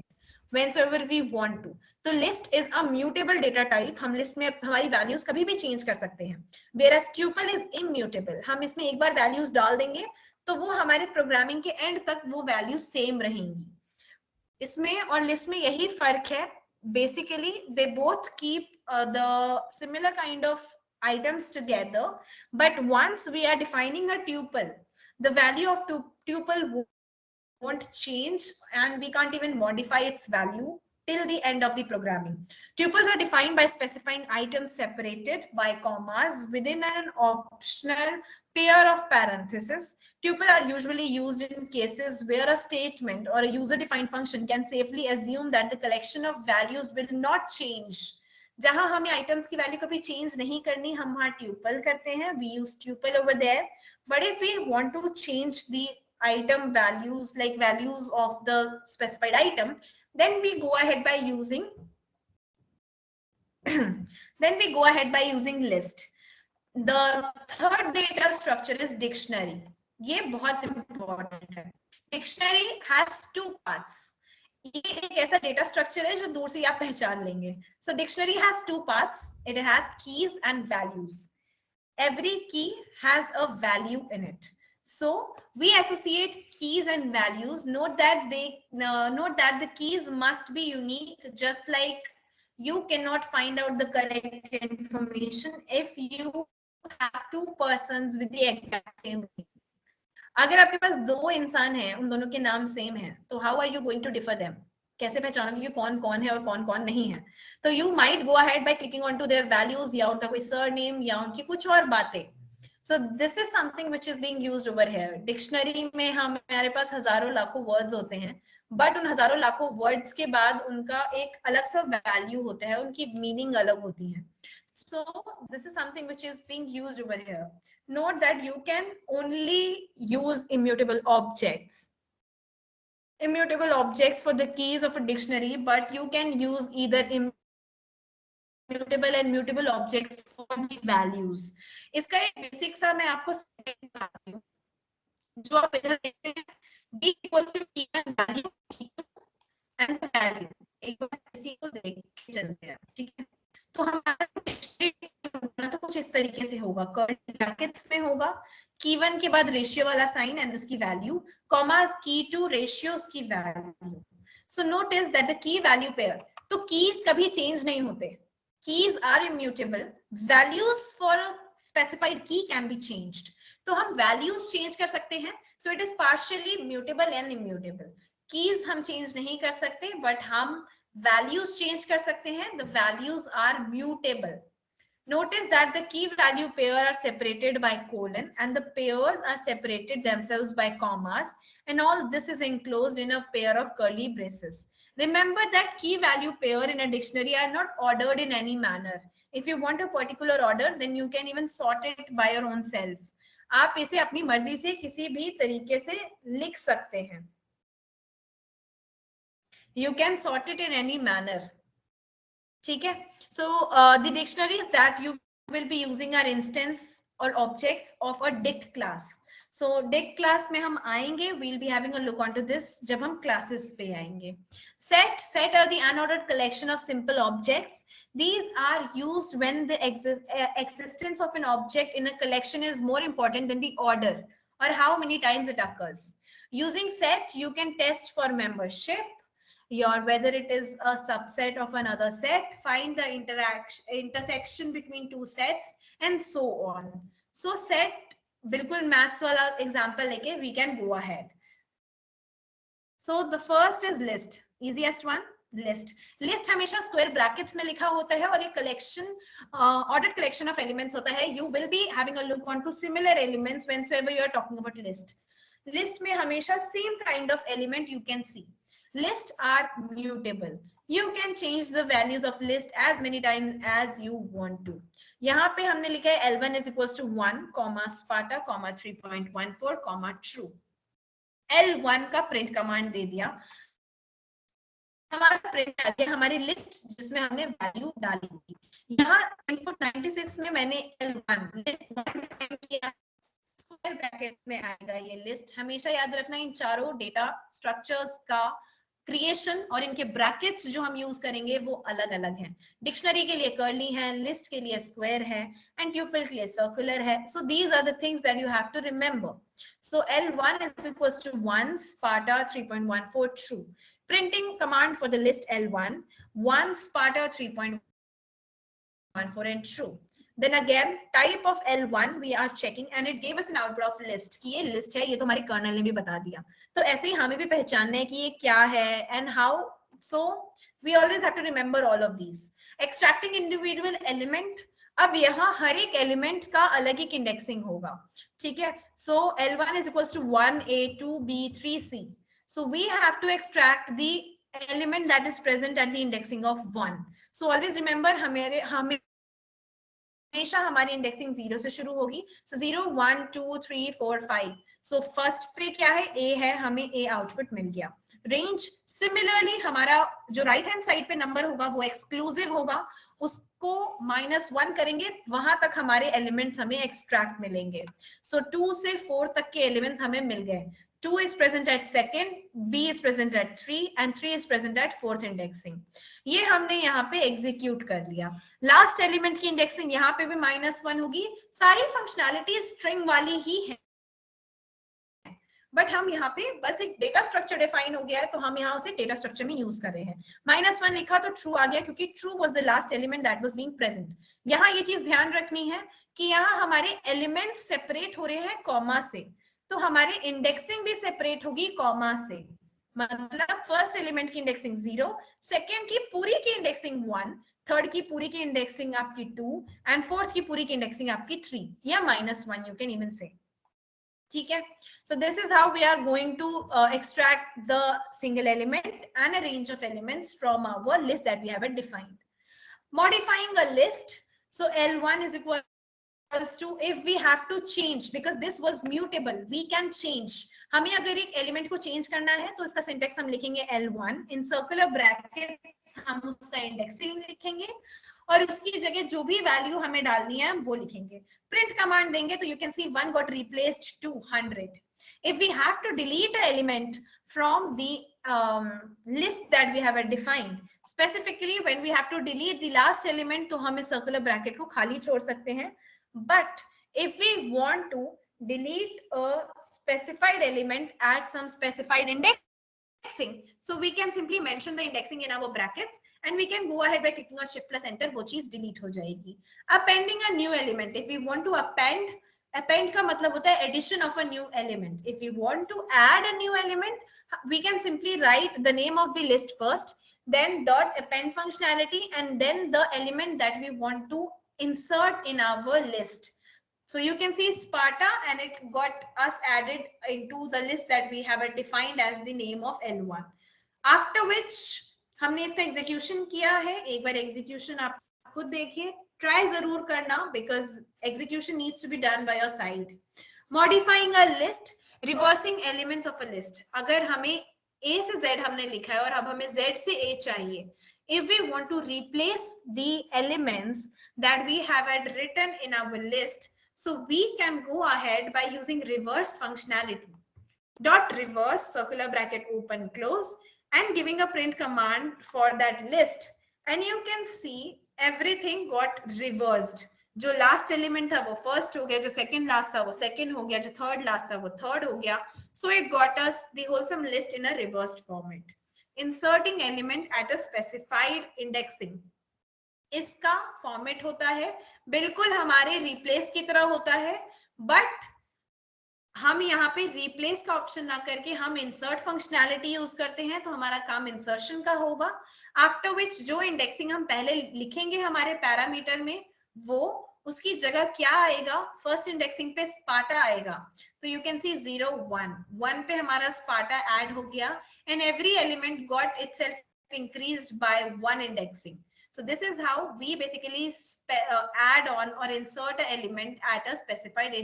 whenever we want to. तो list is a mutable data type. हम list में हमारी values कभी भी change कर सकते हैं. Whereas tuple is immutable. हम इसमें एक बार values डाल देंगे तो वो हमारे प्रोग्रामिंग के end तक वो values same रहेंगी. इसमें और list में यही फर्क है. Basically, they both keep the similar kind of items together, but once we are defining a tuple, the value of tuple won't change, and we can't even modify its value till the end of the programming. Tuples are defined by specifying items separated by commas within an optional pair of parentheses. Tuples are usually used in cases where a statement or a user-defined function can safely assume that the collection of values will not change. जहां हमें items की value कभी change नहीं करनी, हम वहां tuple करते हैं. We use tuple over there. But if we want to change the item values, like values of the specified item, then we go ahead by using list. The third data structure is dictionary. ये बहुत important है. Dictionary has two parts. ये एक ऐसा data structure है जो दूर से आप पहचान लेंगे. So dictionary has two parts. It has keys and values. Every key has a value in it. So we associate keys and values. Note that the keys must be unique, just like you cannot find out the correct information if you have two persons with the exact same name. अगर आपके पास दो इंसान हैं, उन दोनों के नाम same है, तो how are you going to differ them? कैसे पहचानोगे कि कौन कौन है और कौन कौन नहीं है? तो you might go ahead by clicking onto their values, या उनका कोई surname, या उनकी कुछ और बातें. So this is something which is being used over here. Dictionary में हमारे पास हजारों लाखों words होते हैं, but उन हजारों लाखों words के बाद उनका एक अलग सा value होता है, उनकी meaning अलग होती है. So this is something which is being used over here. Note that you can only use immutable objects for the keys of a dictionary, but you can use either immutable and mutable objects for the values. इसका एक basic सा मैं आपको बताती हूँ, जो आप इधर देखते हैं, d equals to key and value, and value. एक बार इसी को देख के चलते हैं, ठीक है? तो हमारा तो कुछ इस तरीके से होगा. कर्ली ब्रैकेट्स में होगा, की 1 के बाद रेशियो वाला साइन एंड उसकी वैल्यू, कॉमा की 2 रेशियो उसकी value. So notice that the key value pair, तो कीज कभी चेंज नहीं होते. Keys are immutable. Values for a specified key can be changed. तो हम वैल्यूज चेंज कर सकते हैं. So it is partially mutable and immutable. Keys हम चेंज नहीं कर सकते, बट हम वैल्यूज चेंज कर सकते हैं. The values are mutable. Notice that the key value pair are separated by colon and the pairs are separated themselves by commas, and all this is enclosed in a pair of curly braces. Remember that key value pair in a dictionary are not ordered in any manner. If you want a particular order, then you can even sort it by your own self. आप इसे अपनी मर्जी से किसी भी तरीके से लिख सकते हैं. You can sort it in any manner. ठीक है. So the dictionaries that you will be using are instance or objects of a dict class. So dict class में हम आएंगे. We'll be having a look onto this जब हम classes पे आएंगे. Set are the unordered collection of simple objects. These are used when the existence of an object in a collection is more important than the order or how many times it occurs. Using set, you can test for membership, whether it is a subset of another set, find the intersection between two sets, and so on. So set, bilkul maths wala example leke we can go ahead. So the first is list, easiest one. List हमेशा square brackets में लिखा होता है और ये collection ordered collection of elements होता है. You will be having a look on to similar elements whenever you are talking about list में हमेशा same kind of element you can see. Lists are mutable. You can change the values of list as many times as you want to. यहाँ पे हमने लिखा है L1 is equals to 1, Sparta, 3.14, true. L1 का print command दे दिया. हमारा print आ गया हमारी लिस्ट जिसमें हमने वैल्यू डाली थी. यहाँ इनपुट 96 में मैंने L1 लिस्ट किया. स्क्वायर ब्रैकेट में आएगा ये लिस्ट. हमेशा याद रखना इन चारों डेटा स्ट्रक्चर्स का क्रिएशन और इनके ब्रैकेट्स जो हम यूज करेंगे वो अलग अलग हैं. डिक्शनरी के लिए कर्ली है, लिस्ट के लिए स्क्वायर है, एंड ट्यूपल के लिए सर्कुलर है. So these are the things that you have to remember. So L1 is equals to 1, Sparta, 3.14, true. Printing command for the list L1, 1, Sparta, 3.14, and true. Then again, type of L1 we are checking and it gave us an output of list कि ये list है. ये तो हमारे colonel ने भी बता दिया. तो ऐसे ही हमें भी पहचानना है कि ये क्या है and how. So we always have to remember all of these. Extracting individual element. अब यहाँ हर एक एलिमेंट का अलग एक इंडेक्सिंग होगा. ठीक है. So L1 is equals to 1, A, 2, B, 3, C. So we have to extract the element that is present at the indexing of 1. So always remember हमेशा हमारी इंडेक्सिंग 0 से शुरू होगी. सो 0, 1, 2, 3, 4, 5. सो फर्स्ट पे क्या है? ए है. हमें ए आउटपुट मिल गया. रेंज सिमिलरली हमारा जो राइट हैंड साइड पे नंबर होगा वो एक्सक्लूसिव होगा. उसको -1 करेंगे, वहां तक हमारे एलिमेंट्स हमें एक्सट्रैक्ट मिलेंगे. सो 2 से 4 तक के एलिमेंट्स हमें मिल गए. 2 is present at second, B is present at 3, and 3 is present at fourth indexing. ये हमने यहाँ पे एग्जीक्यूट कर लिया. लास्ट एलिमेंट की इंडेक्सिंग यहाँ पे भी -1 होगी. सारी फंक्शनैलिटी स्ट्रिंग वाली ही है, बट हम यहाँ पे बस एक डेटा स्ट्रक्चर डिफाइन हो गया है तो हम यहाँ उसे डेटा स्ट्रक्चर में यूज कर रहे हैं. -1 लिखा तो ट्रू आ गया क्योंकि true was the last element that was being present. यहाँ ये चीज ध्यान रखनी है कि यहाँ हमारे एलिमेंट सेपरेट हो रहे हैं कॉमा से, तो हमारी इंडेक्सिंग भी सेपरेट होगी कॉमा से. मतलब फर्स्ट एलिमेंट की इंडेक्सिंग 0, सेकंड की पूरी की इंडेक्सिंग 1, थर्ड की पूरी की इंडेक्सिंग आपकी 2, एंड फोर्थ की पूरी की इंडेक्सिंग आपकी 3 या -1 यू कैन इवन से. ठीक है. So this is how we are going to extract the single element and a range of elements from our list that we have defined. Modifying a list. So L1 is equal to, if we have to change because this was mutable, we can change. हमें अगर एक element को change करना है तो इसका syntax हम लिखेंगे L1 इन सर्कुलर ब्रैकेट्स. हम उसका इंडेक्सिंग लिखेंगे और उसकी जगह जो भी वैल्यू हमें डालनी है वो लिखेंगे. प्रिंट कमांड देंगे तो you can C 1 got replaced to 100. If we have to delete an element from the list that we have defined, specifically when we have to delete the last element तो हम इस circular bracket को खाली छोड़ सकते हैं. But if we want to delete a specified element at some specified indexing, so we can simply mention the indexing in our brackets and we can go ahead by clicking on shift plus enter. वो चीज delete हो जाएगी. Appending a new element. If we want to append का मतलब होता है addition of a new element. If we want to add a new element, we can simply write the name of the list first, then dot append functionality, and then the element that we want to insert in our list. So you can see Sparta, and it got us added into the list that we have defined as the name of L1. After which हमने इसका execution किया है. एक बार execution आप खुद देखिए, try जरूर करना, because execution needs to be done by your side. Modifying a list, reversing elements of a list. अगर हमें A से Z हमने लिखा है और अब हमें Z से A चाहिए. If we want to replace the elements that we have had written in our list, so we can go ahead by using reverse functionality. Dot reverse circular bracket open close and giving a print command for that list, and you can see everything got reversed. जो last element था वो first हो गया, जो second last था वो second हो गया, जो थर्ड लास्ट था वो थर्ड हो गया. So it got us the wholesome list in a reversed format. Inserting element at a specified indexing, इसका फॉर्मेट होता है बिल्कुल हमारे रिप्लेस की तरह होता है, बट हम यहाँ पे रिप्लेस का ऑप्शन ना करके हम इंसर्ट फंक्शनैलिटी यूज करते हैं, तो हमारा काम इंसर्शन का होगा. आफ्टर विच जो इंडेक्सिंग हम पहले लिखेंगे हमारे पैरामीटर में, वो उसकी जगह क्या आएगा, फर्स्ट इंडेक्सिंग पे स्पार्टा आएगा. तो यू कैन सी 0 1 1 पे हमारा स्पार्टा ऐड हो गया, and every element got itself increased by 1 indexing. So this is how we basically add on or insert an element at a specified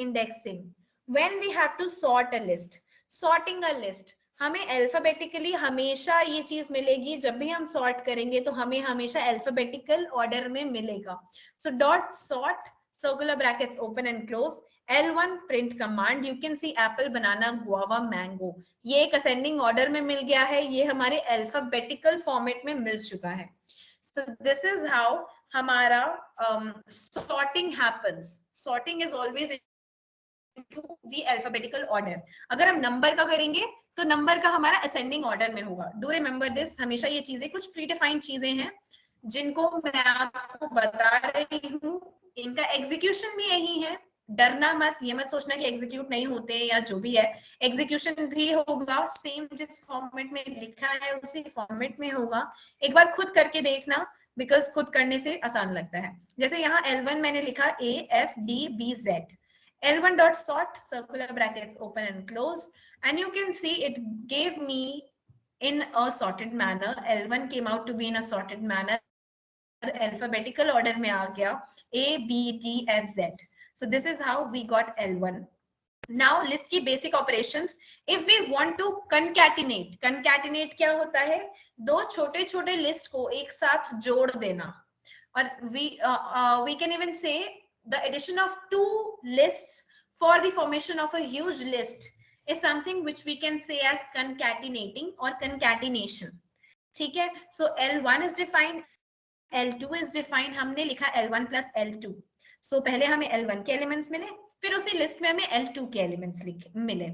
indexing. When we have to sort a list, sorting a list, हमें alphabetically हमेशा ये चीज मिलेगी. जब भी हम sort करेंगे तो हमें हमेशा अल्फाबेटिकल ऑर्डर में मिलेगा. So dot sort circular brackets open and close, L1 print command, you can see apple, banana, guava, mango. ये एक ascending order में मिल गया है, ये हमारे alphabetical format में मिल चुका है. So this is how हमारा sorting happens. Sorting is always into the alphabetical order. अगर हम नंबर का करेंगे तो नंबर का हमारा ascending order में होगा. Do remember this. हमेशा ये चीजें कुछ predefined चीजें हैं जिनको मैं आपको बता रही हूँ. इनका एग्जीक्यूशन भी यही है. डरना मत, ये मत सोचना कि एग्जीक्यूट नहीं होते या जो भी है, एग्जीक्यूशन भी होगा. सेम जिस फॉर्मेट में लिखा है उसी फॉर्मेट में होगा. एक बार खुद करके देखना, बिकॉज खुद करने से आसान लगता है. जैसे यहाँ L1 मैंने लिखा A F D B Z. L1 dot sort circular brackets open and close, and you can see it gave me in a sorted manner. L1 came out to be in a sorted manner. Alphabetical order में आ गया A B D F Z. So this is how we got L1. Now list की basic operations. If we want to concatenate, concatenate क्या होता है, दो छोटे छोटे list को एक साथ जोड़ देना. और we can even say the addition of two lists for the formation of a huge list is something which we can say as concatenating or concatenation. ठीक है. So L1 is defined, L2 is defined. हमने लिखा L1 plus L2. So पहले हमें L1 के elements मिले, फिर उसी लिस्ट में हमें L2 के एलिमेंट्स मिले.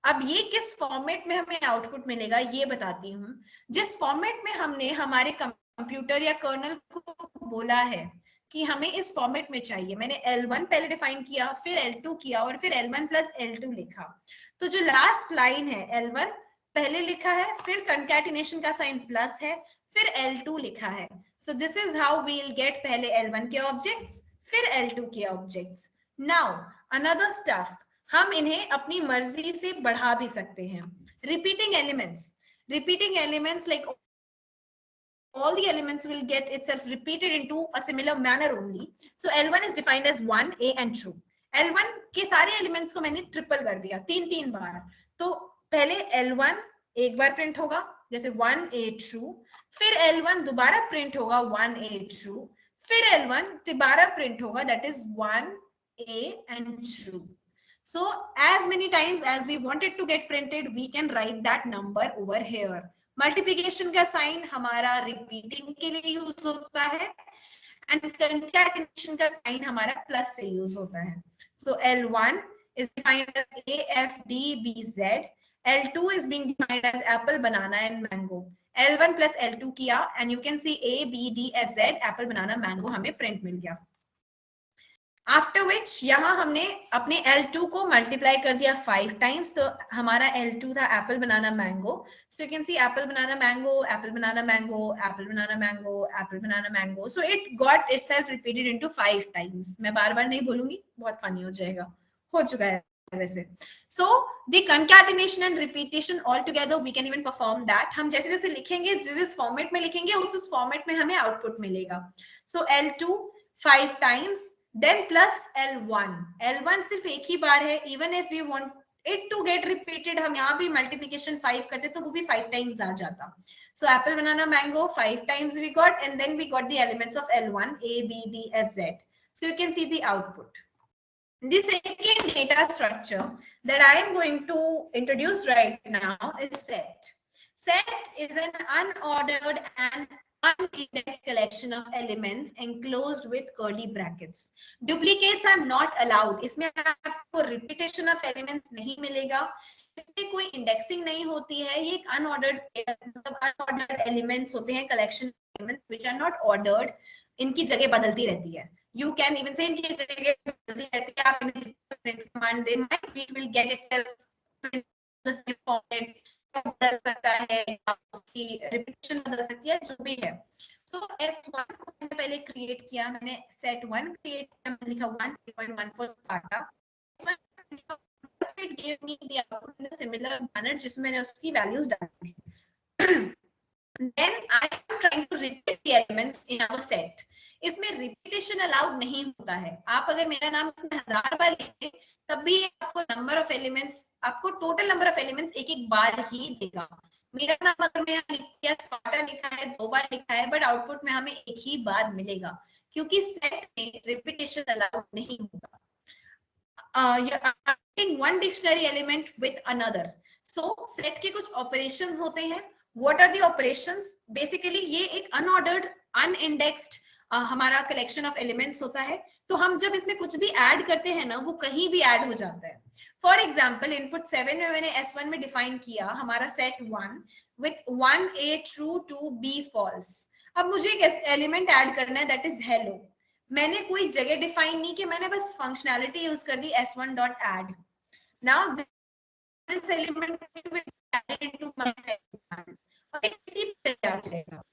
अब ये किस फॉर्मेट में हमें आउटपुट मिलेगा ये बताती हूँ. जिस फॉर्मेट में हमने हमारे कंप्यूटर या कर्नल को बोला है कि हमें इस फॉर्मेट में चाहिए, मैंने L1 पहले डिफाइन किया, फिर L2 किया और फिर L1 plus L2 लिखा. तो जो लास्ट लाइन है L1 पहले लिखा है, फिर कंकैटिनेशन का साइन प्लस है, फिर L2 लिखा है. So this is how we'll get पहले L1 के ऑब्जेक्ट्स, फिर L2 के ऑब्जेक्ट्स. Now another stuff, हम इन्हें अपनी मर्जी से बढ़ा भी सकते हैं. Repeating elements like all the elements will get itself repeated into a similar manner only. So L1 is defined as 1 A and true. L1 के सारे एलिमेंट्स को मैंने ट्रिपल कर दिया, तीन बार. तो पहले L1 एक बार प्रिंट होगा जैसे 1A true, फिर L1 दोबारा प्रिंट होगा 1A true, फिर L1 दोबारा प्रिंट होगा, that is 1A and true. So as many times as we want it to get printed, we can write that number over here. Multiplication का sign हमारा repeating के लिए use होता है, and concatenation का sign हमारा plus से use होता है. So L1 is defined as A F D B Z. L2 is being defined as apple, banana and mango. L1 plus L2 किया, and you can see A B D F Z apple, banana, mango हमें print मिल गया. After which यहाँ हमने अपने L2 को multiply कर दिया 5 times, तो हमारा L2 था apple banana mango. So you can C apple banana mango, apple banana mango, apple banana mango, apple banana mango. So it got itself repeated into 5 times. मैं बार बार नहीं बोलूंगी, बहुत फनी हो जाएगा, हो चुका है वैसे. So the concatenation and repetition all together we can even perform that. हम जैसे जैसे लिखेंगे, जिस फॉर्मेट में लिखेंगे उस फॉर्मेट में हमें आउटपुट मिलेगा. सो L2 5 times, then plus L1. L1 सिर्फ एक ही बार है. even if we want it to get repeated, हम यहाँ भी multiplication 5 करते तो वो भी 5 times आ जाता. So apple banana mango 5 times we got, and then we got the elements of L1 A B D F Z. So you can see the output. The second data structure that I am going to introduce right now is set. Set is an unordered and unindexed collection of elements enclosed with curly brackets. Duplicates are not allowed. इसमें आपको repetition of elements नहीं मिलेगा. इसमें कोई indexing नहीं होती है. ये एक unordered elements होते हैं, collection elements which are not ordered. इनकी जगह बदलती रहती है. You can even say इनकी जगह बदलती रहती है. आप इन्हें print command दें, it will get itself print the same format. बदल सकता है, उसकी रिपीटेशन बदल सकती है, जो भी है. सो S1 को मैंने पहले क्रिएट किया. मैंने सेट 1 क्रिएट किया. मैंने लिखा 1 3.1 for Sparta. It gave me the output in a similar manner जिसमें मैंने उसकी वैल्यूज डाली. Then I am trying to repeat the elements in our set. इसमें रिपीटेशन अलाउड नहीं होता है. आप अगर मेरा नाम इसमें 1000 बार लिखें तब भी आपको नंबर ऑफ एलिमेंट्स, आपको टोटल नंबर ऑफ एलिमेंट्स एक एक बार ही देगा. मेरा नाम अगर मैं लिख दिया, स्पार्टा लिखा है, 2 बार लिखा है, बट आउटपुट में हमें एक ही बार मिलेगा, क्योंकि सेट में रिपीटेशन अलाउड नहीं होता. One dictionary element with another. So set के कुछ ऑपरेशंस होते हैं. What are the operations? Basically ये एक unordered, unindexed हमारा collection of elements होता है. तो हम जब इसमें कुछ भी ऐड करते हैं ना, वो कहीं भी ऐड हो जाता है. For example, input 7 में मैंने S1 में डिफाइन किया हमारा set 1 with 1A true 2B false. अब मुझे एक एलिमेंट ऐड करना है, that is hello. मैंने कोई जगह डिफाइन नहीं की, मैंने बस फंक्शनैलिटी यूज कर दी s1.add. Now this element will be added into my set 1. इसी पे आ जाएगा.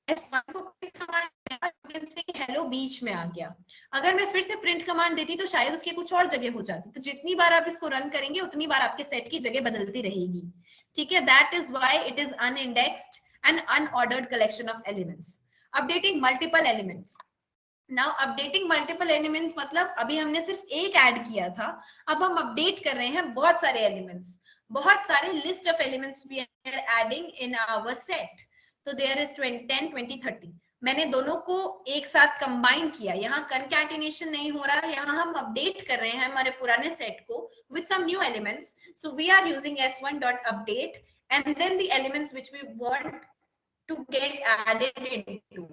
S1 को प्रिंट कमांड देगा, you can see hello बीच में आ गया. अगर मैं फिर से प्रिंट कमांड देती तो शायद उसकी कुछ और जगह हो जाती. तो जितनी बार आप इसको रन करेंगे उतनी बार आपके सेट की जगह बदलती रहेगी. ठीक है. That is why it is unindexed and unordered collection of elements. Updating multiple elements. Now updating multiple elements मतलब अभी हमने सिर्फ एक ऐड किया था, अब हम अपडेट कर रहे हैं बहुत सारे एलिमेंट्स. बहुत सारे list of elements we are adding in our set. तो देयर इज 10 20 30. मैंने दोनों को एक साथ कंबाइन किया. यहाँ कंकैटिनेशन नहीं हो रहा, यहाँ हम अपडेट कर रहे हैं हमारे पुराने सेट को with some new elements. So we are using s1.update and then the elements which we want to get added into.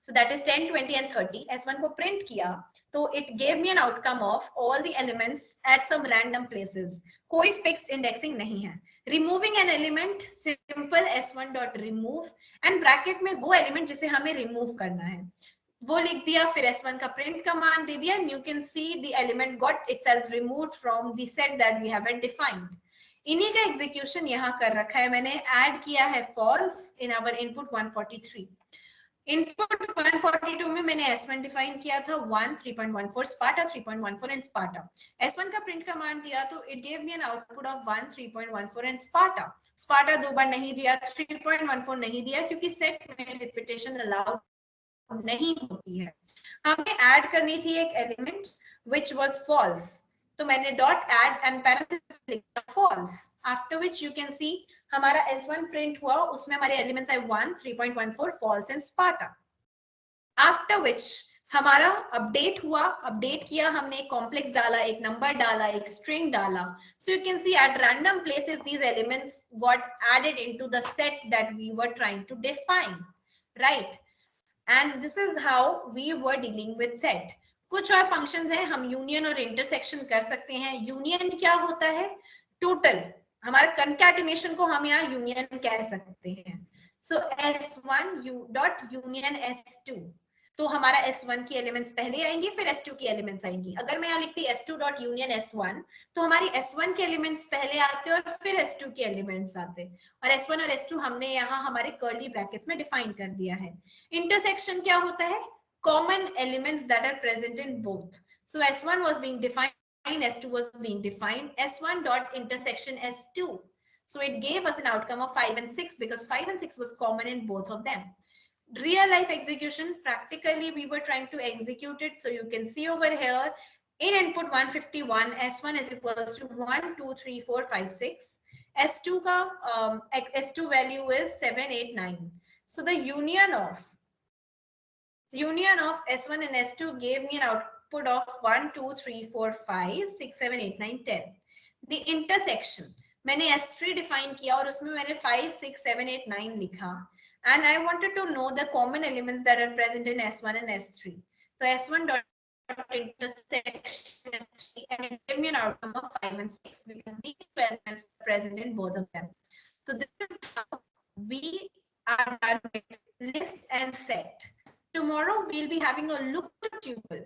So that is 10 20 and 30. S1 को print किया तो it gave me an outcome of all the elements at some random places. कोई fixed indexing नहीं है. Removing an element, simple s1.remove and bracket में वो element जिसे हमें remove करना है वो लिख दिया. फिर S1 का print command दे दिया and you can see the element got itself removed from the set that we have defined. इन्हीं का एग्जीक्यूशन यहाँ कर रखा है मैंने. ऐड किया है false in our input 143. Input 142 में मैंने S1 डिफाइन किया था 1 3.14 स्पार्टा 3.14 एंड स्पार्टा. S1 का प्रिंट कमांड दिया तो it gave me an output of 1 3.14 and Sparta. Sparta 2 बार नहीं दिया, 3.14 नहीं दिया क्योंकि सेट में रिपीटेशन अलाउड नहीं होती है. हमें ऐड करनी थी एक एलिमेंट व्हिच वाज फॉल्स, तो मैंने डॉट ऐड एंड पैरेंथेसिस लिखा false. After which you can see हमारा S1 प्रिंट हुआ, उसमें हमारे एलिमेंट्स आए 1 3.14 false and Sparta. After which हमारा अपडेट हुआ. अपडेट किया हमने, एक कॉम्प्लेक्स डाला, एक नंबर डाला, एक स्ट्रिंग डाला. So you can see at random places these elements got added into the set that we were trying to define, right. And this is how we were dealing with set. कुछ और functions हैं, हम union और intersection कर सकते हैं. Union क्या होता है? टोटल. हमारे कंकैटिनेशन को हम यहाँ यूनियन कह सकते हैं. सो S1 डॉट यूनियन S2. तो हमारा S1 की एलिमेंट्स पहले आएंगे, फिर S2 की एलिमेंट्स आएंगी. अगर मैं यहाँ लिखती S2 डॉट यूनियन S1, तो हमारी S1 के एलिमेंट्स पहले आते हैं और फिर S2 के एलिमेंट्स आते हैं. और S1 और S2 हमने यहाँ हमारे कर्ली ब्रैकेट्स में डिफाइन कर दिया है. इंटरसेक्शन क्या होता है? Common elements that are present in both. So S1 was being defined, S2 was being defined, S1 dot intersection S2. So it gave us an outcome of 5 and 6 because 5 and 6 was common in both of them. Real life execution, practically we were trying to execute it. So you can see over here in input 151, S1 is equals to 1, 2, 3, 4, 5, 6. S2 ka, S2 value is 7, 8, 9. So the union of S1 and S2 gave me an output of 1, 2, 3, 4, 5, 6, 7, 8, 9, 10. The intersection, मैंने S3 define किया और उसमें मैंने 5, 6, 7, 8, 9 लिखा. And I wanted to know the common elements that are present in S1 and S3. So S1 dot intersection S3, and it gave me an outcome of 5 and 6 because these two elements are present in both of them. So this is how we are done with list and set. Tomorrow we'll be having a lookup tuple.